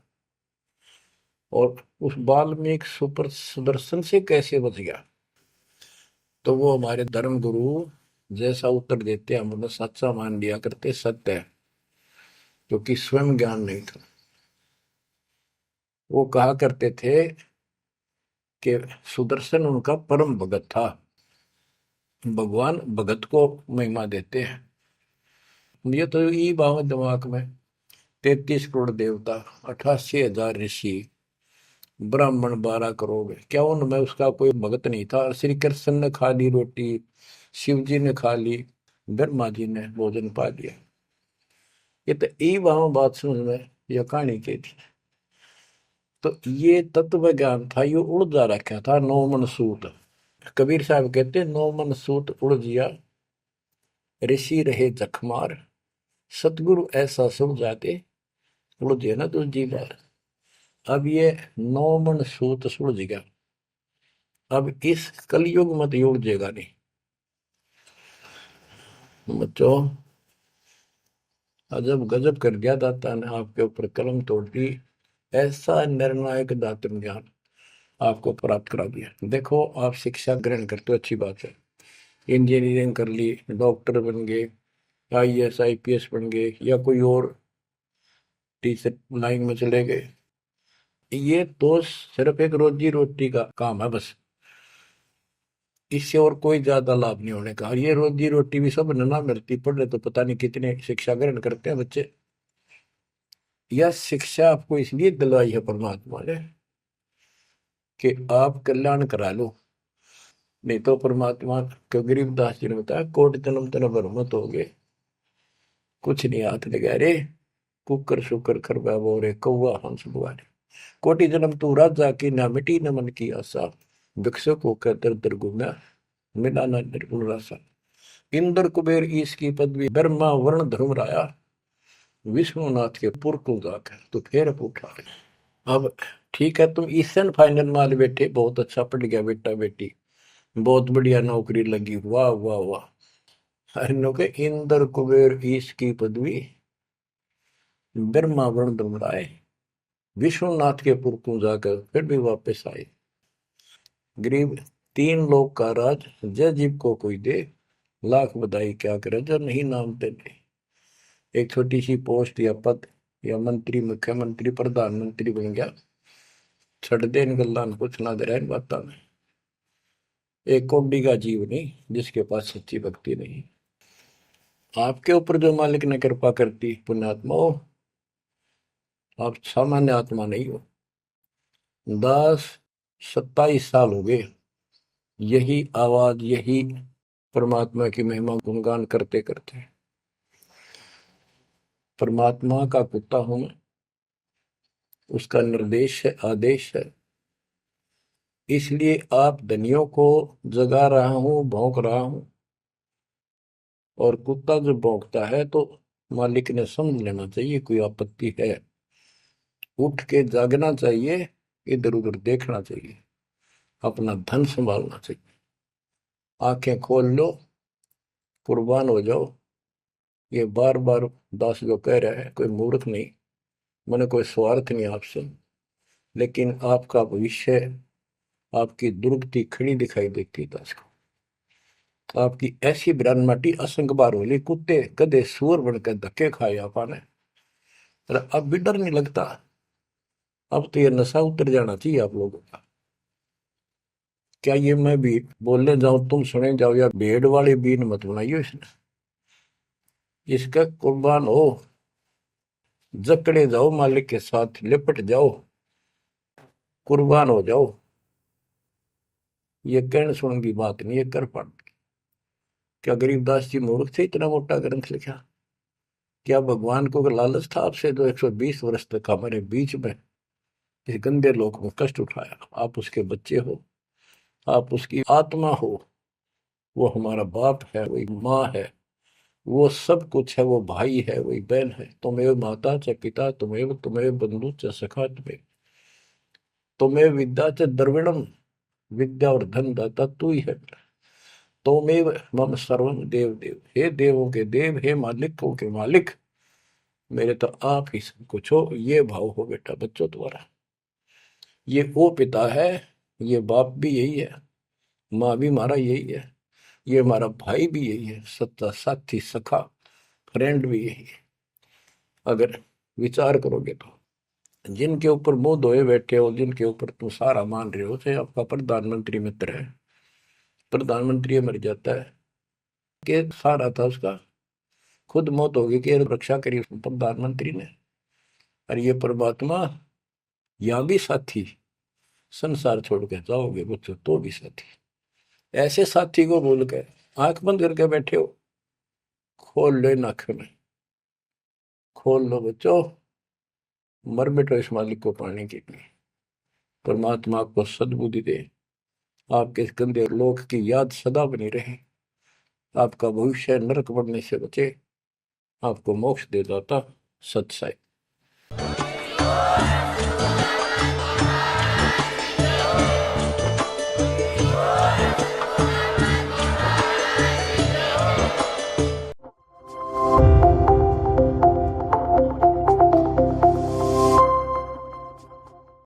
और उस वाल्मीकि सुपर सुदर्शन से कैसे बच गया। तो वो हमारे धर्म गुरु जैसा उत्तर देते हम उन्हें सच्चा मान लिया करते, सत्य है, क्योंकि स्वयं ज्ञान नहीं था। वो कहा करते थे कि सुदर्शन उनका परम भगत था। भगवान भगत को महिमा देते हैं। ये तो ये बात दिमाग में, 33 करोड़ देवता, 88,000 ऋषि, ब्राह्मण 12 करोड़, क्या उनमें उसका कोई भगत नहीं था। श्री कृष्ण ने खा ली रोटी, शिव जी ने खा ली, ब्रह्मा जी ने भोजन पा लिया। ये तो ई वहां बात समझ में यह कहानी की थी। तो ये तत्व ज्ञान था, ये उड़ जा रखा था। 9 मन सूत, कबीर साहब कहते 9 मन सूत उड़ जिया, ऋषि रहे जखमार, सतगुरु ऐसा सब जाते उड़ जिया ना दूसरी बार। अब ये 9 मन सूत सुलझ गया, अब इस कलयुग में तो ये उड़जेगा नहीं। बच्चों अजब गजब कर दिया दाता ने आपके ऊपर कलम तोड़ दी, ऐसा निर्णायक दातन ज्ञान आपको प्राप्त करा दिया। देखो आप शिक्षा ग्रहण करते हो, अच्छी बात है, इंजीनियरिंग कर ली, डॉक्टर बन गए, IAS IPS बन गए, या कोई और टीचर लाइन में चले गए। ये तो सिर्फ एक रोजी रोटी का काम है बस, इससे और कोई ज्यादा लाभ नहीं होने का। और ये रोजी रोटी भी सब ना मिलती, पढ़ रहे तो पता नहीं कितने शिक्षा ग्रहण करते हैं बच्चे। यह शिक्षा आपको इसलिए दिलवाई है परमात्मा ने कि आप कल्याण करा लो, नहीं तो परमात्मा को गरीबदास जी ने बताया कोट जन्म तन भर मत हो गए, कुछ नहीं हाथ लगा रे, कुकर शुकर कर बोरे कौआ हंस बुआरे। कोटि जन्म तू राजा की ना मिटी न मन की आशा, भिक्षुक होकर दर दर घूमा मिला न निर्गुण रासा। इंद्र कुबेर ईश की पदवी, ब्रह्मा वर्ण धर्म राया, विष्णुनाथ के पुर को जाकर तो फिर पूछा। अब ठीक है, तुम ईसन फाइनल माल बैठे, बहुत अच्छा पढ़ गया बेटा बेटी, बहुत बढ़िया नौकरी लगी, वाह वाह वाह। अरे के इंद्र कुबेर ईश की पदवी ब्रह्मा वर्ण दुमराए, विश्वनाथ के पुर को जाकर फिर भी वापस आए। गरीब तीन लोग का राज जय जीव को कोई दे, लाख बधाई क्या करे जो नहीं नाम तेरे। एक छोटी सी पोस्ट या पद या मंत्री, मुख्यमंत्री, प्रधानमंत्री बन गया, छड़ दे इन गल्लां कुछ ना दे इन बातों में। एक कौड़ी का जीव नहीं जिसके पास सच्ची भक्ति नहीं। आपके ऊपर जो मालिक ने कृपा करती, पुण्यात्मा हो, आप सामान्य आत्मा नहीं हो। 10-27 साल हो गए यही आवाज, यही परमात्मा की महिमा गुणगान करते करते। परमात्मा का कुत्ता हूं मैं, उसका निर्देश है, आदेश है, इसलिए आप धनियों को जगा रहा हूं, भौंक रहा हूं। और कुत्ता जब भौंकता है तो मालिक ने समझ लेना चाहिए कोई आपत्ति है, उठ के जागना चाहिए, इधर उधर देखना चाहिए, अपना धन संभालना चाहिए। आंखें खोल लो, कुर्बान हो जाओ। ये बार बार दास जो कह रहा है, कोई मूर्ख नहीं, मैंने कोई स्वार्थ नहीं आपसे, लेकिन आपका भविष्य, आपकी दुर्गति खड़ी दिखाई देती दास को। आपकी ऐसी बिरान माटी असंग बार होली, कुत्ते गधे सुअर बनकर धक्के खाए आपने, अब भी डर नहीं लगता। अब तो ये नशा उतर जाना चाहिए आप लोगों का। क्या ये मैं भी बोलने जाऊं तुम सुने जाओ, या भेड़ वाले बीन मत बनाइयो इसने। इसका कुर्बान हो, जकड़े जाओ, मालिक के साथ लिपट जाओ, कुर्बान हो जाओ। ये कहने सुन की बात नहीं, ये कर पड़। क्या गरीबदास जी मूर्ख थे इतना मोटा ग्रंथ लिखा? क्या भगवान को लालच था आपसे जो 120 वर्ष तक हमारे बीच में इस गंदे लोक में कष्ट उठाया? आप उसके बच्चे हो, आप उसकी आत्मा हो, वो हमारा बाप है, वही माँ है, वो सब कुछ है, वो भाई है, वही बहन है। तुम्हें माता च पिता, तुम्हें बंधु च सखा, तुम्हें विद्या च द्रविणम, विद्या और धन दाता तू ही है। तोमेव मम सर्वम देव देव, हे देवों के देव, हे मालिकों के मालिक, मेरे तो आप ही सब कुछ हो। ये भाव हो बेटा बच्चों तुम्हारा। ये वो पिता है, ये बाप भी यही है, माँ भी हमारा यही है, ये हमारा भाई भी यही है, सच्चा साथी सखा फ्रेंड भी यही है। अगर विचार करोगे तो जिनके ऊपर मुंह धोए बैठे हो, जिनके ऊपर तुम सारा मान रहे हो, चाहे आपका प्रधानमंत्री मित्र है, प्रधानमंत्री मर जाता है कि सारा था उसका, खुद मौत होगी कि रक्षा करी प्रधानमंत्री ने। और ये परमात्मा या भी साथी, संसार छोड़ के जाओगे बच्चों तो भी साथी। ऐसे साथी को बोल के आंख बंद करके बैठे हो, खोल लो नाक में, खोल लो बच्चों, मर बैठो इस मालिक को पाने के लिए। परमात्मा आपको सद्बुद्धि दे, आपके इस गंदे लोक की याद सदा बनी रहे, आपका भविष्य नरक बनने से बचे, आपको मोक्ष दे दाता सत्साई।